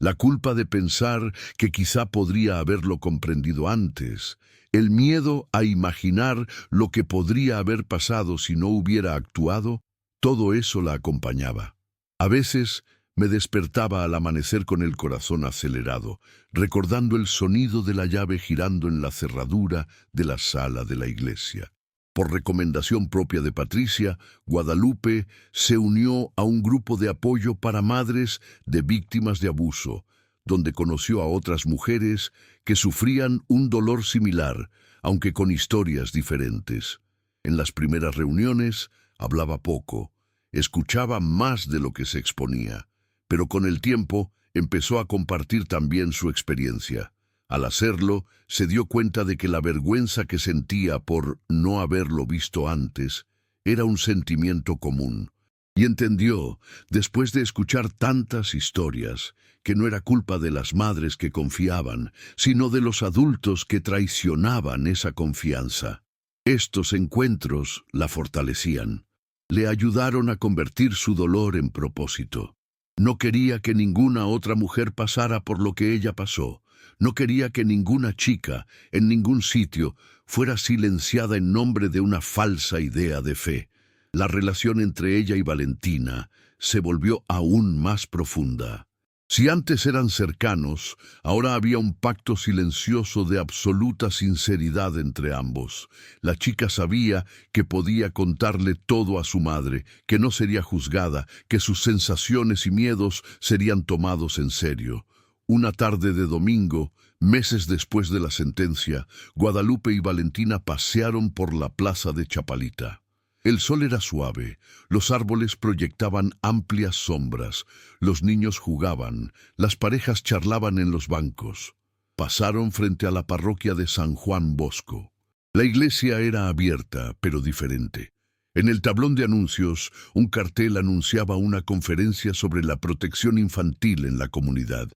La culpa de pensar que quizá podría haberlo comprendido antes, el miedo a imaginar lo que podría haber pasado si no hubiera actuado, todo eso la acompañaba. A veces me despertaba al amanecer con el corazón acelerado, recordando el sonido de la llave girando en la cerradura de la sala de la iglesia. Por recomendación propia de Patricia, Guadalupe se unió a un grupo de apoyo para madres de víctimas de abuso, donde conoció a otras mujeres que sufrían un dolor similar, aunque con historias diferentes. En las primeras reuniones hablaba poco, escuchaba más de lo que se exponía, pero con el tiempo empezó a compartir también su experiencia. Al hacerlo, se dio cuenta de que la vergüenza que sentía por no haberlo visto antes era un sentimiento común. Y entendió, después de escuchar tantas historias, que no era culpa de las madres que confiaban, sino de los adultos que traicionaban esa confianza. Estos encuentros la fortalecían. Le ayudaron a convertir su dolor en propósito. No quería que ninguna otra mujer pasara por lo que ella pasó. No quería que ninguna chica, en ningún sitio, fuera silenciada en nombre de una falsa idea de fe. La relación entre ella y Valentina se volvió aún más profunda. Si antes eran cercanos, ahora había un pacto silencioso de absoluta sinceridad entre ambos. La chica sabía que podía contarle todo a su madre, que no sería juzgada, que sus sensaciones y miedos serían tomados en serio. Una tarde de domingo, meses después de la sentencia, Guadalupe y Valentina pasearon por la plaza de Chapalita. El sol era suave, los árboles proyectaban amplias sombras, los niños jugaban, las parejas charlaban en los bancos. Pasaron frente a la parroquia de San Juan Bosco. La iglesia era abierta, pero diferente. En el tablón de anuncios, un cartel anunciaba una conferencia sobre la protección infantil en la comunidad.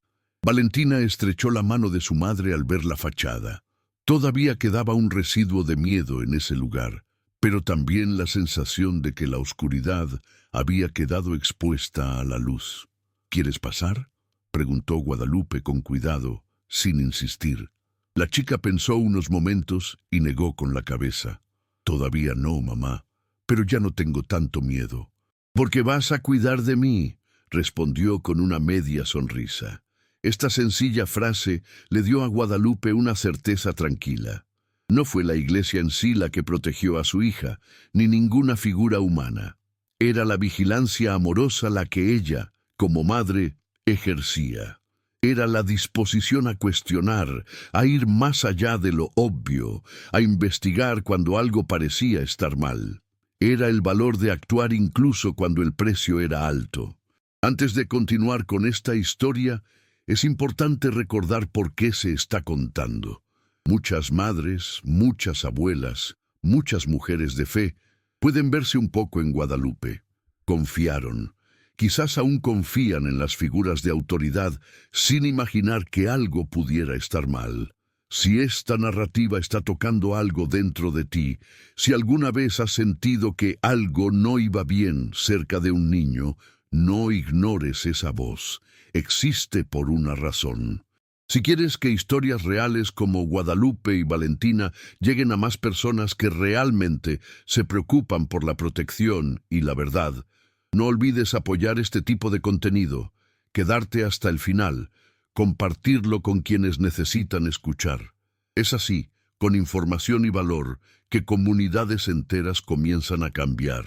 Valentina estrechó la mano de su madre al ver la fachada. Todavía quedaba un residuo de miedo en ese lugar, pero también la sensación de que la oscuridad había quedado expuesta a la luz. ¿Quieres pasar?, preguntó Guadalupe con cuidado, sin insistir. La chica pensó unos momentos y negó con la cabeza. Todavía no, mamá, pero ya no tengo tanto miedo. Porque vas a cuidar de mí, respondió con una media sonrisa. Esta sencilla frase le dio a Guadalupe una certeza tranquila. No fue la iglesia en sí la que protegió a su hija, ni ninguna figura humana. Era la vigilancia amorosa la que ella, como madre, ejercía. Era la disposición a cuestionar, a ir más allá de lo obvio, a investigar cuando algo parecía estar mal. Era el valor de actuar incluso cuando el precio era alto. Antes de continuar con esta historia, es importante recordar por qué se está contando. Muchas madres, muchas abuelas, muchas mujeres de fe pueden verse un poco en Guadalupe. Confiaron. Quizás aún confían en las figuras de autoridad sin imaginar que algo pudiera estar mal. Si esta narrativa está tocando algo dentro de ti, si alguna vez has sentido que algo no iba bien cerca de un niño, no ignores esa voz. Existe por una razón. Si quieres que historias reales como Guadalupe y Valentina lleguen a más personas que realmente se preocupan por la protección y la verdad, no olvides apoyar este tipo de contenido, quedarte hasta el final, compartirlo con quienes necesitan escuchar. Es así, con información y valor, que comunidades enteras comienzan a cambiar.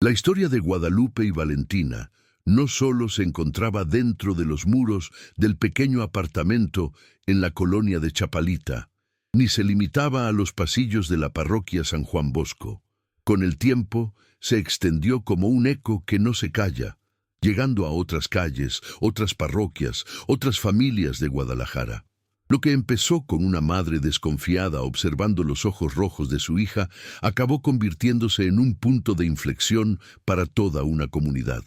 La historia de Guadalupe y Valentina no solo se encontraba dentro de los muros del pequeño apartamento en la colonia de Chapalita, ni se limitaba a los pasillos de la parroquia San Juan Bosco. Con el tiempo, se extendió como un eco que no se calla, llegando a otras calles, otras parroquias, otras familias de Guadalajara. Lo que empezó con una madre desconfiada observando los ojos rojos de su hija, acabó convirtiéndose en un punto de inflexión para toda una comunidad.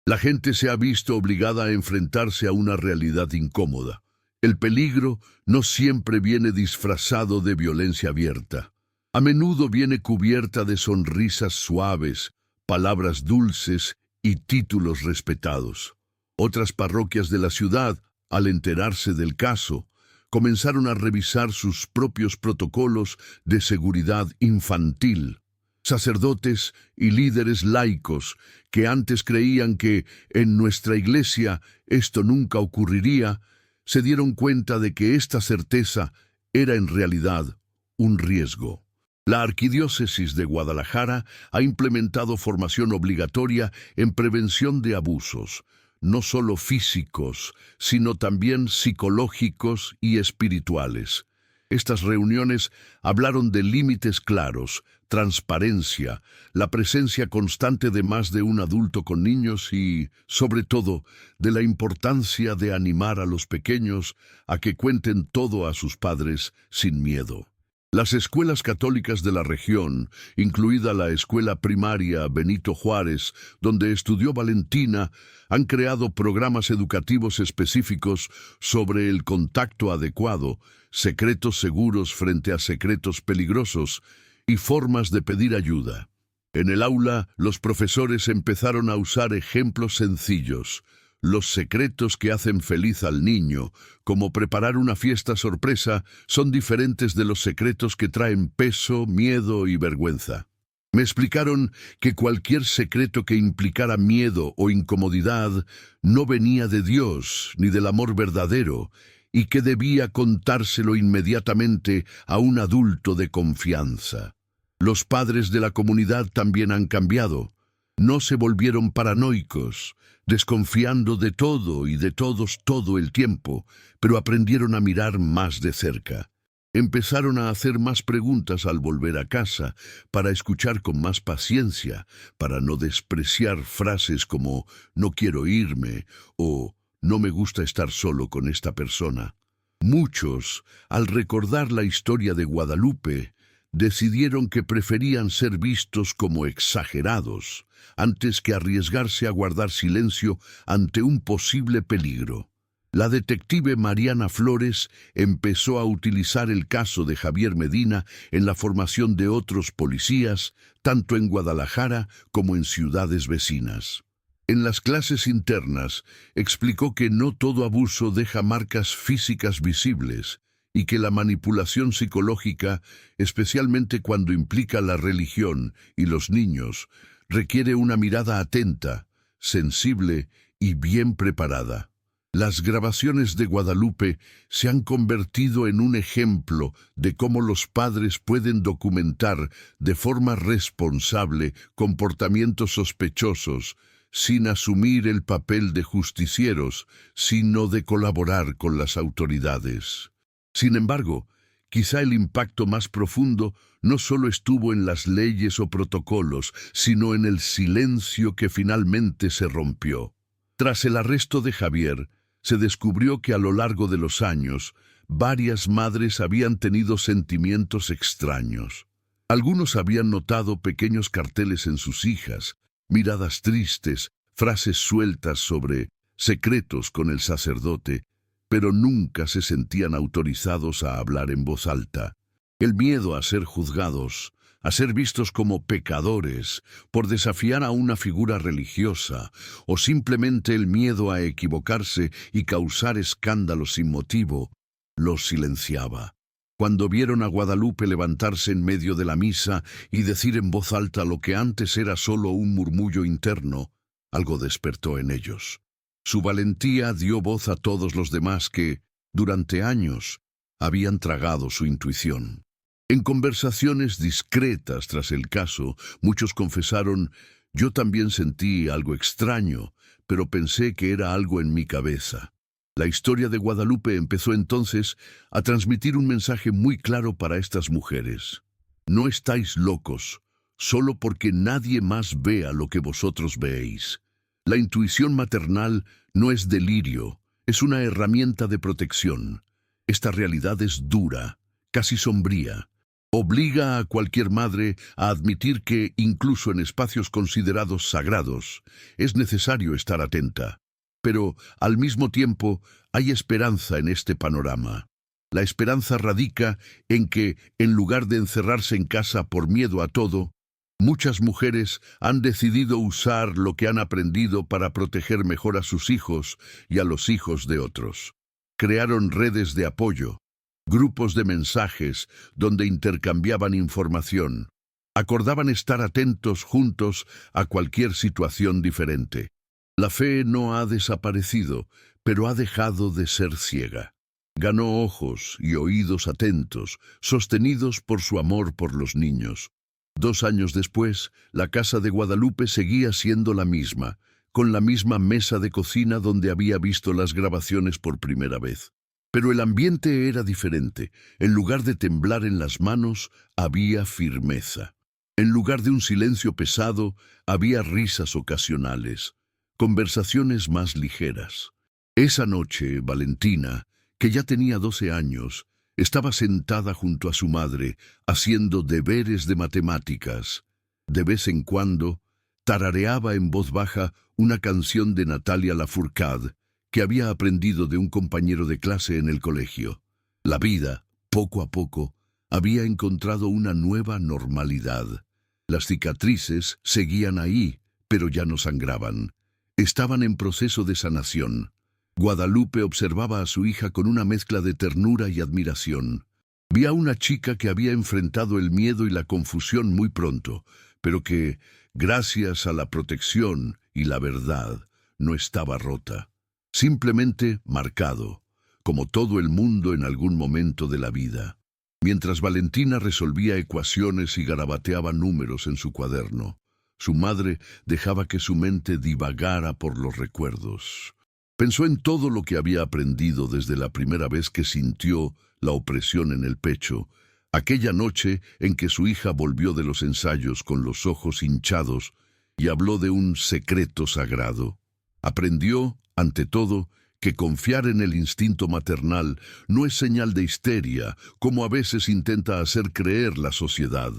La gente se ha visto obligada a enfrentarse a una realidad incómoda. El peligro no siempre viene disfrazado de violencia abierta. A menudo viene cubierta de sonrisas suaves, palabras dulces y títulos respetados. Otras parroquias de la ciudad Al enterarse del caso, comenzaron a revisar sus propios protocolos de seguridad infantil. Sacerdotes y líderes laicos que antes creían que en nuestra iglesia esto nunca ocurriría, se dieron cuenta de que esta certeza era en realidad un riesgo. La Arquidiócesis de Guadalajara ha implementado formación obligatoria en prevención de abusos, no solo físicos, sino también psicológicos y espirituales. Estas reuniones hablaron de límites claros, transparencia, la presencia constante de más de un adulto con niños y, sobre todo, de la importancia de animar a los pequeños a que cuenten todo a sus padres sin miedo. Las escuelas católicas de la región, incluida la escuela primaria Benito Juárez, donde estudió Valentina, han creado programas educativos específicos sobre el contacto adecuado, secretos seguros frente a secretos peligrosos y formas de pedir ayuda. En el aula, los profesores empezaron a usar ejemplos sencillos. Los secretos que hacen feliz al niño, como preparar una fiesta sorpresa, son diferentes de los secretos que traen peso, miedo y vergüenza. Me explicaron que cualquier secreto que implicara miedo o incomodidad no venía de Dios ni del amor verdadero, y que debía contárselo inmediatamente a un adulto de confianza. Los padres de la comunidad también han cambiado. No se volvieron paranoicos, desconfiando de todo y de todos todo el tiempo, pero aprendieron a mirar más de cerca. Empezaron a hacer más preguntas al volver a casa, para escuchar con más paciencia, para no despreciar frases como «no quiero irme» o «no me gusta estar solo con esta persona». Muchos, al recordar la historia de Guadalupe, decidieron que preferían ser vistos como exagerados, antes que arriesgarse a guardar silencio ante un posible peligro. La detective Mariana Flores empezó a utilizar el caso de Javier Medina en la formación de otros policías, tanto en Guadalajara como en ciudades vecinas. En las clases internas, explicó que no todo abuso deja marcas físicas visibles y que la manipulación psicológica, especialmente cuando implica la religión y los niños, requiere una mirada atenta, sensible y bien preparada. Las grabaciones de Guadalupe se han convertido en un ejemplo de cómo los padres pueden documentar de forma responsable comportamientos sospechosos, sin asumir el papel de justicieros, sino de colaborar con las autoridades. Sin embargo, quizá el impacto más profundo no solo estuvo en las leyes o protocolos, sino en el silencio que finalmente se rompió. Tras el arresto de Javier, se descubrió que a lo largo de los años, varias madres habían tenido sentimientos extraños. Algunos habían notado pequeños carteles en sus hijas, miradas tristes, frases sueltas sobre secretos con el sacerdote, pero nunca se sentían autorizados a hablar en voz alta. El miedo a ser juzgados, a ser vistos como pecadores por desafiar a una figura religiosa, o simplemente el miedo a equivocarse y causar escándalos sin motivo, los silenciaba. Cuando vieron a Guadalupe levantarse en medio de la misa y decir en voz alta lo que antes era solo un murmullo interno, algo despertó en ellos. Su valentía dio voz a todos los demás que, durante años, habían tragado su intuición. En conversaciones discretas tras el caso, muchos confesaron: «Yo también sentí algo extraño, pero pensé que era algo en mi cabeza». La historia de Guadalupe empezó entonces a transmitir un mensaje muy claro para estas mujeres. No estáis locos, solo porque nadie más vea lo que vosotros veis. La intuición maternal no es delirio, es una herramienta de protección. Esta realidad es dura, casi sombría. Obliga a cualquier madre a admitir que, incluso en espacios considerados sagrados, es necesario estar atenta. Pero, al mismo tiempo, hay esperanza en este panorama. La esperanza radica en que, en lugar de encerrarse en casa por miedo a todo, Muchas mujeres han decidido usar lo que han aprendido para proteger mejor a sus hijos y a los hijos de otros. Crearon redes de apoyo, grupos de mensajes donde intercambiaban información. Acordaban estar atentos juntos a cualquier situación diferente. La fe no ha desaparecido, pero ha dejado de ser ciega. Ganó ojos y oídos atentos, sostenidos por su amor por los niños. 2 años después, la casa de Guadalupe seguía siendo la misma, con la misma mesa de cocina donde había visto las grabaciones por primera vez. Pero el ambiente era diferente. En lugar de temblar en las manos, había firmeza. En lugar de un silencio pesado, había risas ocasionales, conversaciones más ligeras. Esa noche, Valentina, que ya tenía 12 años, estaba sentada junto a su madre, haciendo deberes de matemáticas. De vez en cuando, tarareaba en voz baja una canción de Natalia Lafourcade, que había aprendido de un compañero de clase en el colegio. La vida, poco a poco, había encontrado una nueva normalidad. Las cicatrices seguían ahí, pero ya no sangraban. Estaban en proceso de sanación. Guadalupe observaba a su hija con una mezcla de ternura y admiración. Vi a una chica que había enfrentado el miedo y la confusión muy pronto, pero que, gracias a la protección y la verdad, no estaba rota. Simplemente marcado, como todo el mundo en algún momento de la vida. Mientras Valentina resolvía ecuaciones y garabateaba números en su cuaderno, su madre dejaba que su mente divagara por los recuerdos. Pensó en todo lo que había aprendido desde la primera vez que sintió la opresión en el pecho, aquella noche en que su hija volvió de los ensayos con los ojos hinchados y habló de un secreto sagrado. Aprendió, ante todo, que confiar en el instinto maternal no es señal de histeria, como a veces intenta hacer creer la sociedad.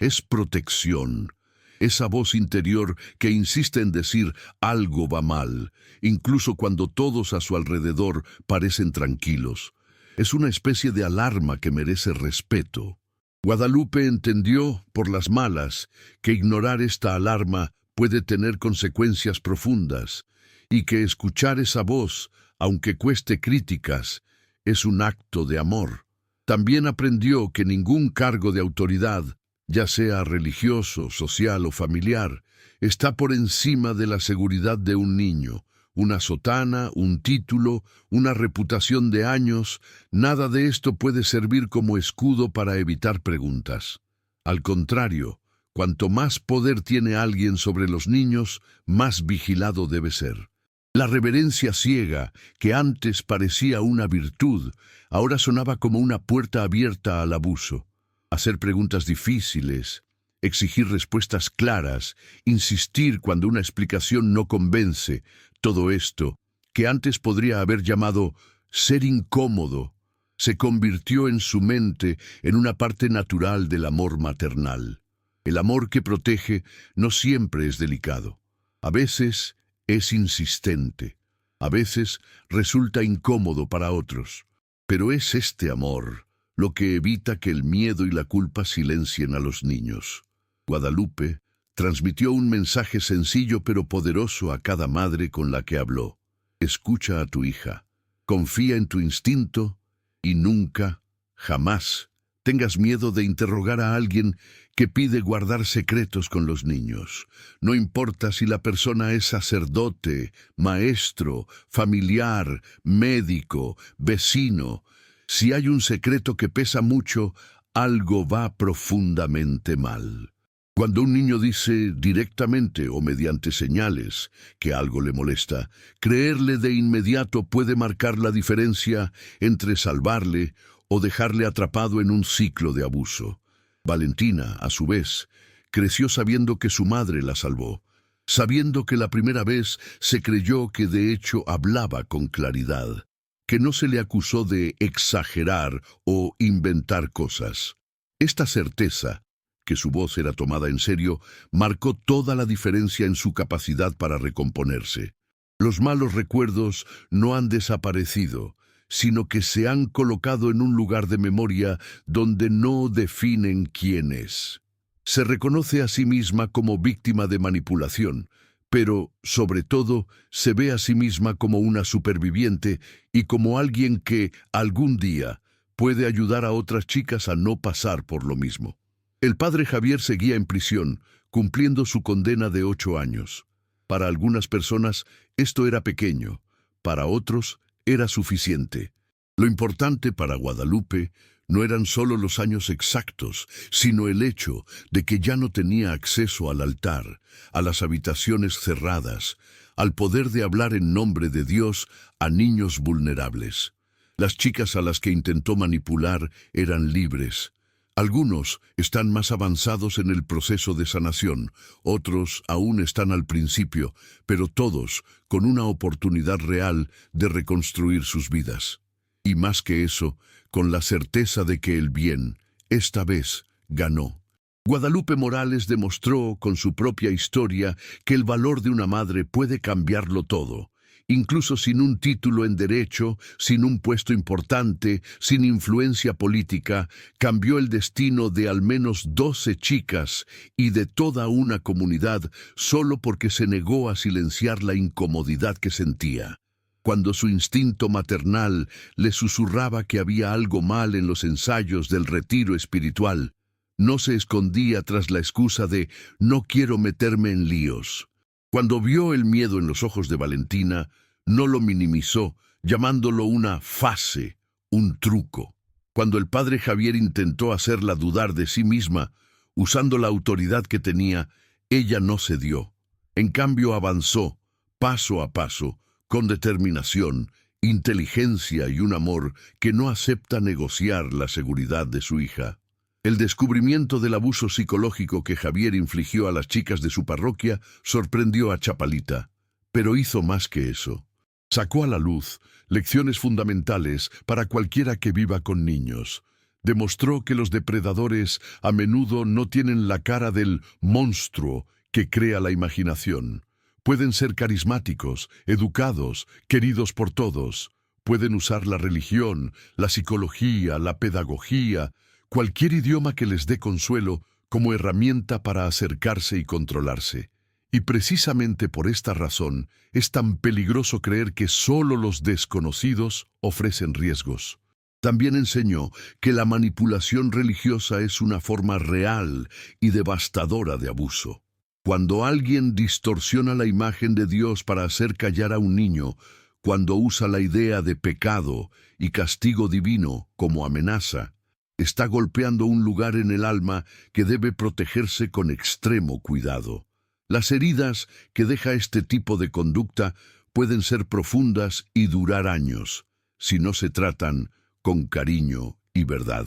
Es protección. Esa voz interior que insiste en decir algo va mal, incluso cuando todos a su alrededor parecen tranquilos. Es una especie de alarma que merece respeto. Guadalupe entendió, por las malas, que ignorar esta alarma puede tener consecuencias profundas, y que escuchar esa voz, aunque cueste críticas, es un acto de amor. También aprendió que ningún cargo de autoridad, ya sea religioso, social o familiar, está por encima de la seguridad de un niño. Una sotana, un título, una reputación de años, nada de esto puede servir como escudo para evitar preguntas. Al contrario, cuanto más poder tiene alguien sobre los niños, más vigilado debe ser. La reverencia ciega, que antes parecía una virtud, ahora sonaba como una puerta abierta al abuso. Hacer preguntas difíciles, exigir respuestas claras, insistir cuando una explicación no convence, todo esto, que antes podría haber llamado ser incómodo, se convirtió en su mente en una parte natural del amor maternal. El amor que protege no siempre es delicado. A veces es insistente. A veces resulta incómodo para otros. Pero es este amor lo que evita que el miedo y la culpa silencien a los niños. Guadalupe transmitió un mensaje sencillo pero poderoso a cada madre con la que habló. Escucha a tu hija, confía en tu instinto y nunca, jamás, tengas miedo de interrogar a alguien que pide guardar secretos con los niños. No importa si la persona es sacerdote, maestro, familiar, médico, vecino. Si hay un secreto que pesa mucho, algo va profundamente mal. Cuando un niño dice directamente o mediante señales que algo le molesta, creerle de inmediato puede marcar la diferencia entre salvarle o dejarle atrapado en un ciclo de abuso. Valentina, a su vez, creció sabiendo que su madre la salvó, sabiendo que la primera vez se creyó que de hecho hablaba con claridad, que no se le acusó de exagerar o inventar cosas. Esta certeza, que su voz era tomada en serio, marcó toda la diferencia en su capacidad para recomponerse. Los malos recuerdos no han desaparecido, sino que se han colocado en un lugar de memoria donde no definen quién es. Se reconoce a sí misma como víctima de manipulación, pero, sobre todo, se ve a sí misma como una superviviente y como alguien que, algún día, puede ayudar a otras chicas a no pasar por lo mismo. El padre Javier seguía en prisión, cumpliendo su condena de 8 años. Para algunas personas esto era pequeño, para otros era suficiente. Lo importante para Guadalupe no eran solo los años exactos, sino el hecho de que ya no tenía acceso al altar, a las habitaciones cerradas, al poder de hablar en nombre de Dios a niños vulnerables. Las chicas a las que intentó manipular eran libres. Algunos están más avanzados en el proceso de sanación, otros aún están al principio, pero todos con una oportunidad real de reconstruir sus vidas. Y más que eso, con la certeza de que el bien, esta vez, ganó. Guadalupe Morales demostró con su propia historia que el valor de una madre puede cambiarlo todo. Incluso sin un título en derecho, sin un puesto importante, sin influencia política, cambió el destino de al menos 12 chicas y de toda una comunidad solo porque se negó a silenciar la incomodidad que sentía. Cuando su instinto maternal le susurraba que había algo mal en los ensayos del retiro espiritual, no se escondía tras la excusa de «no quiero meterme en líos». Cuando vio el miedo en los ojos de Valentina, no lo minimizó, llamándolo una fase, un truco. Cuando el padre Javier intentó hacerla dudar de sí misma, usando la autoridad que tenía, ella no cedió. En cambio avanzó, paso a paso, con determinación, inteligencia y un amor que no acepta negociar la seguridad de su hija. El descubrimiento del abuso psicológico que Javier infligió a las chicas de su parroquia sorprendió a Chapalita, pero hizo más que eso. Sacó a la luz lecciones fundamentales para cualquiera que viva con niños. Demostró que los depredadores a menudo no tienen la cara del monstruo que crea la imaginación. Pueden ser carismáticos, educados, queridos por todos. Pueden usar la religión, la psicología, la pedagogía, cualquier idioma que les dé consuelo como herramienta para acercarse y controlarse. Y precisamente por esta razón es tan peligroso creer que solo los desconocidos ofrecen riesgos. También enseñó que la manipulación religiosa es una forma real y devastadora de abuso. Cuando alguien distorsiona la imagen de Dios para hacer callar a un niño, cuando usa la idea de pecado y castigo divino como amenaza, está golpeando un lugar en el alma que debe protegerse con extremo cuidado. Las heridas que deja este tipo de conducta pueden ser profundas y durar años, si no se tratan con cariño y verdad.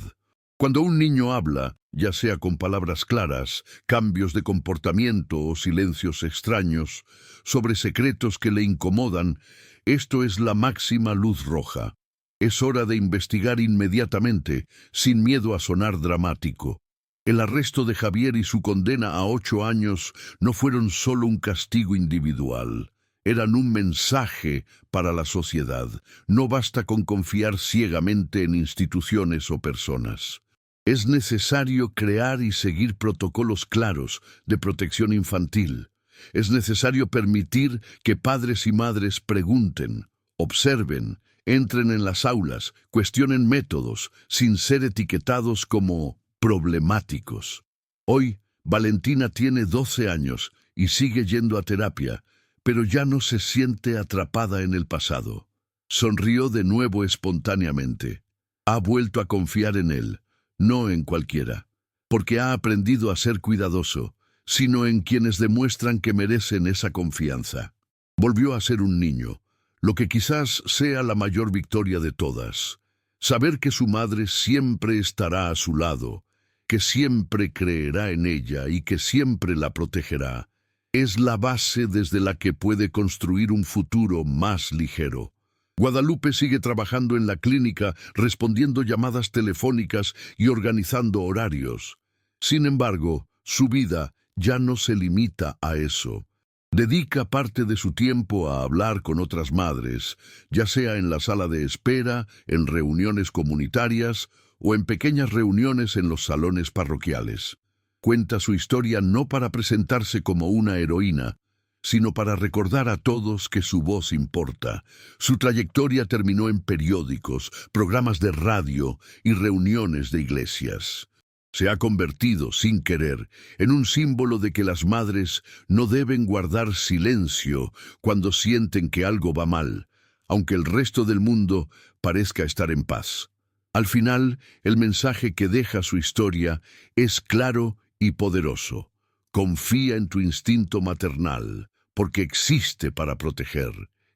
Cuando un niño habla, ya sea con palabras claras, cambios de comportamiento o silencios extraños, sobre secretos que le incomodan, esto es la máxima luz roja. Es hora de investigar inmediatamente, sin miedo a sonar dramático. El arresto de Javier y su condena a 8 años no fueron solo un castigo individual. Eran un mensaje para la sociedad. No basta con confiar ciegamente en instituciones o personas. Es necesario crear y seguir protocolos claros de protección infantil. Es necesario permitir que padres y madres pregunten, observen, entren en las aulas, cuestionen métodos, sin ser etiquetados como problemáticos. Hoy, Valentina tiene 12 años y sigue yendo a terapia, pero ya no se siente atrapada en el pasado. Sonrió de nuevo espontáneamente. Ha vuelto a confiar en él, no en cualquiera, porque ha aprendido a ser cuidadoso, sino en quienes demuestran que merecen esa confianza. Volvió a ser un niño, lo que quizás sea la mayor victoria de todas. Saber que su madre siempre estará a su lado, que siempre creerá en ella y que siempre la protegerá, es la base desde la que puede construir un futuro más ligero. Guadalupe sigue trabajando en la clínica, respondiendo llamadas telefónicas y organizando horarios. Sin embargo, su vida ya no se limita a eso. Dedica parte de su tiempo a hablar con otras madres, ya sea en la sala de espera, en reuniones comunitarias o en pequeñas reuniones en los salones parroquiales. Cuenta su historia no para presentarse como una heroína, sino para recordar a todos que su voz importa. Su trayectoria terminó en periódicos, programas de radio y reuniones de iglesias. Se ha convertido, sin querer, en un símbolo de que las madres no deben guardar silencio cuando sienten que algo va mal, aunque el resto del mundo parezca estar en paz. Al final, el mensaje que deja su historia es claro y poderoso. Confía en tu instinto maternal, porque existe para proteger.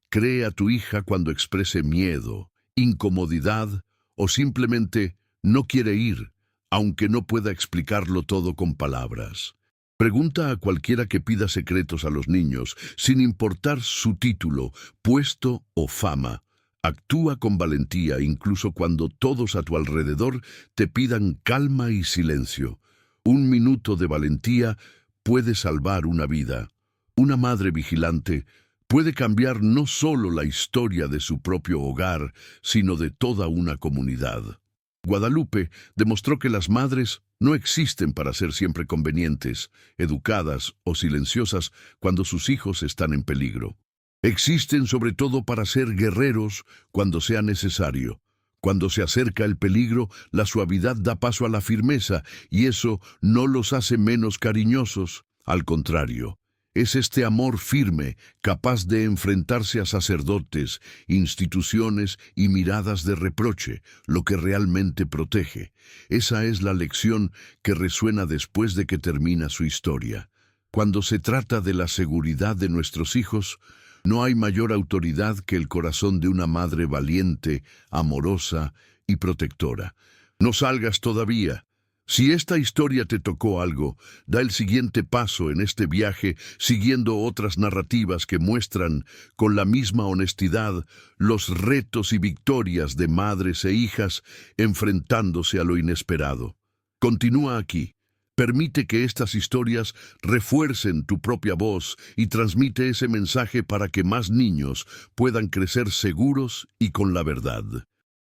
Cree a tu hija cuando exprese miedo, incomodidad o simplemente no quiere ir, aunque no pueda explicarlo todo con palabras. Pregunta a cualquiera que pida secretos a los niños, sin importar su título, puesto o fama. Actúa con valentía incluso cuando todos a tu alrededor te pidan calma y silencio. Un minuto de valentía puede salvar una vida. Una madre vigilante puede cambiar no solo la historia de su propio hogar, sino de toda una comunidad. Guadalupe demostró que las madres no existen para ser siempre convenientes, educadas o silenciosas cuando sus hijos están en peligro. Existen sobre todo para ser guerreros cuando sea necesario. Cuando se acerca el peligro, la suavidad da paso a la firmeza, y eso no los hace menos cariñosos. Al contrario, es este amor firme, capaz de enfrentarse a sacerdotes, instituciones y miradas de reproche, lo que realmente protege. Esa es la lección que resuena después de que termina su historia. Cuando se trata de la seguridad de nuestros hijos, no hay mayor autoridad que el corazón de una madre valiente, amorosa y protectora. No salgas todavía. Si esta historia te tocó algo, da el siguiente paso en este viaje siguiendo otras narrativas que muestran con la misma honestidad los retos y victorias de madres e hijas enfrentándose a lo inesperado. Continúa aquí. Permite que estas historias refuercen tu propia voz y transmite ese mensaje para que más niños puedan crecer seguros y con la verdad.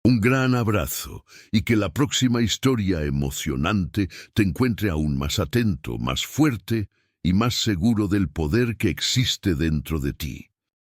Un gran abrazo y que la próxima historia emocionante te encuentre aún más atento, más fuerte y más seguro del poder que existe dentro de ti.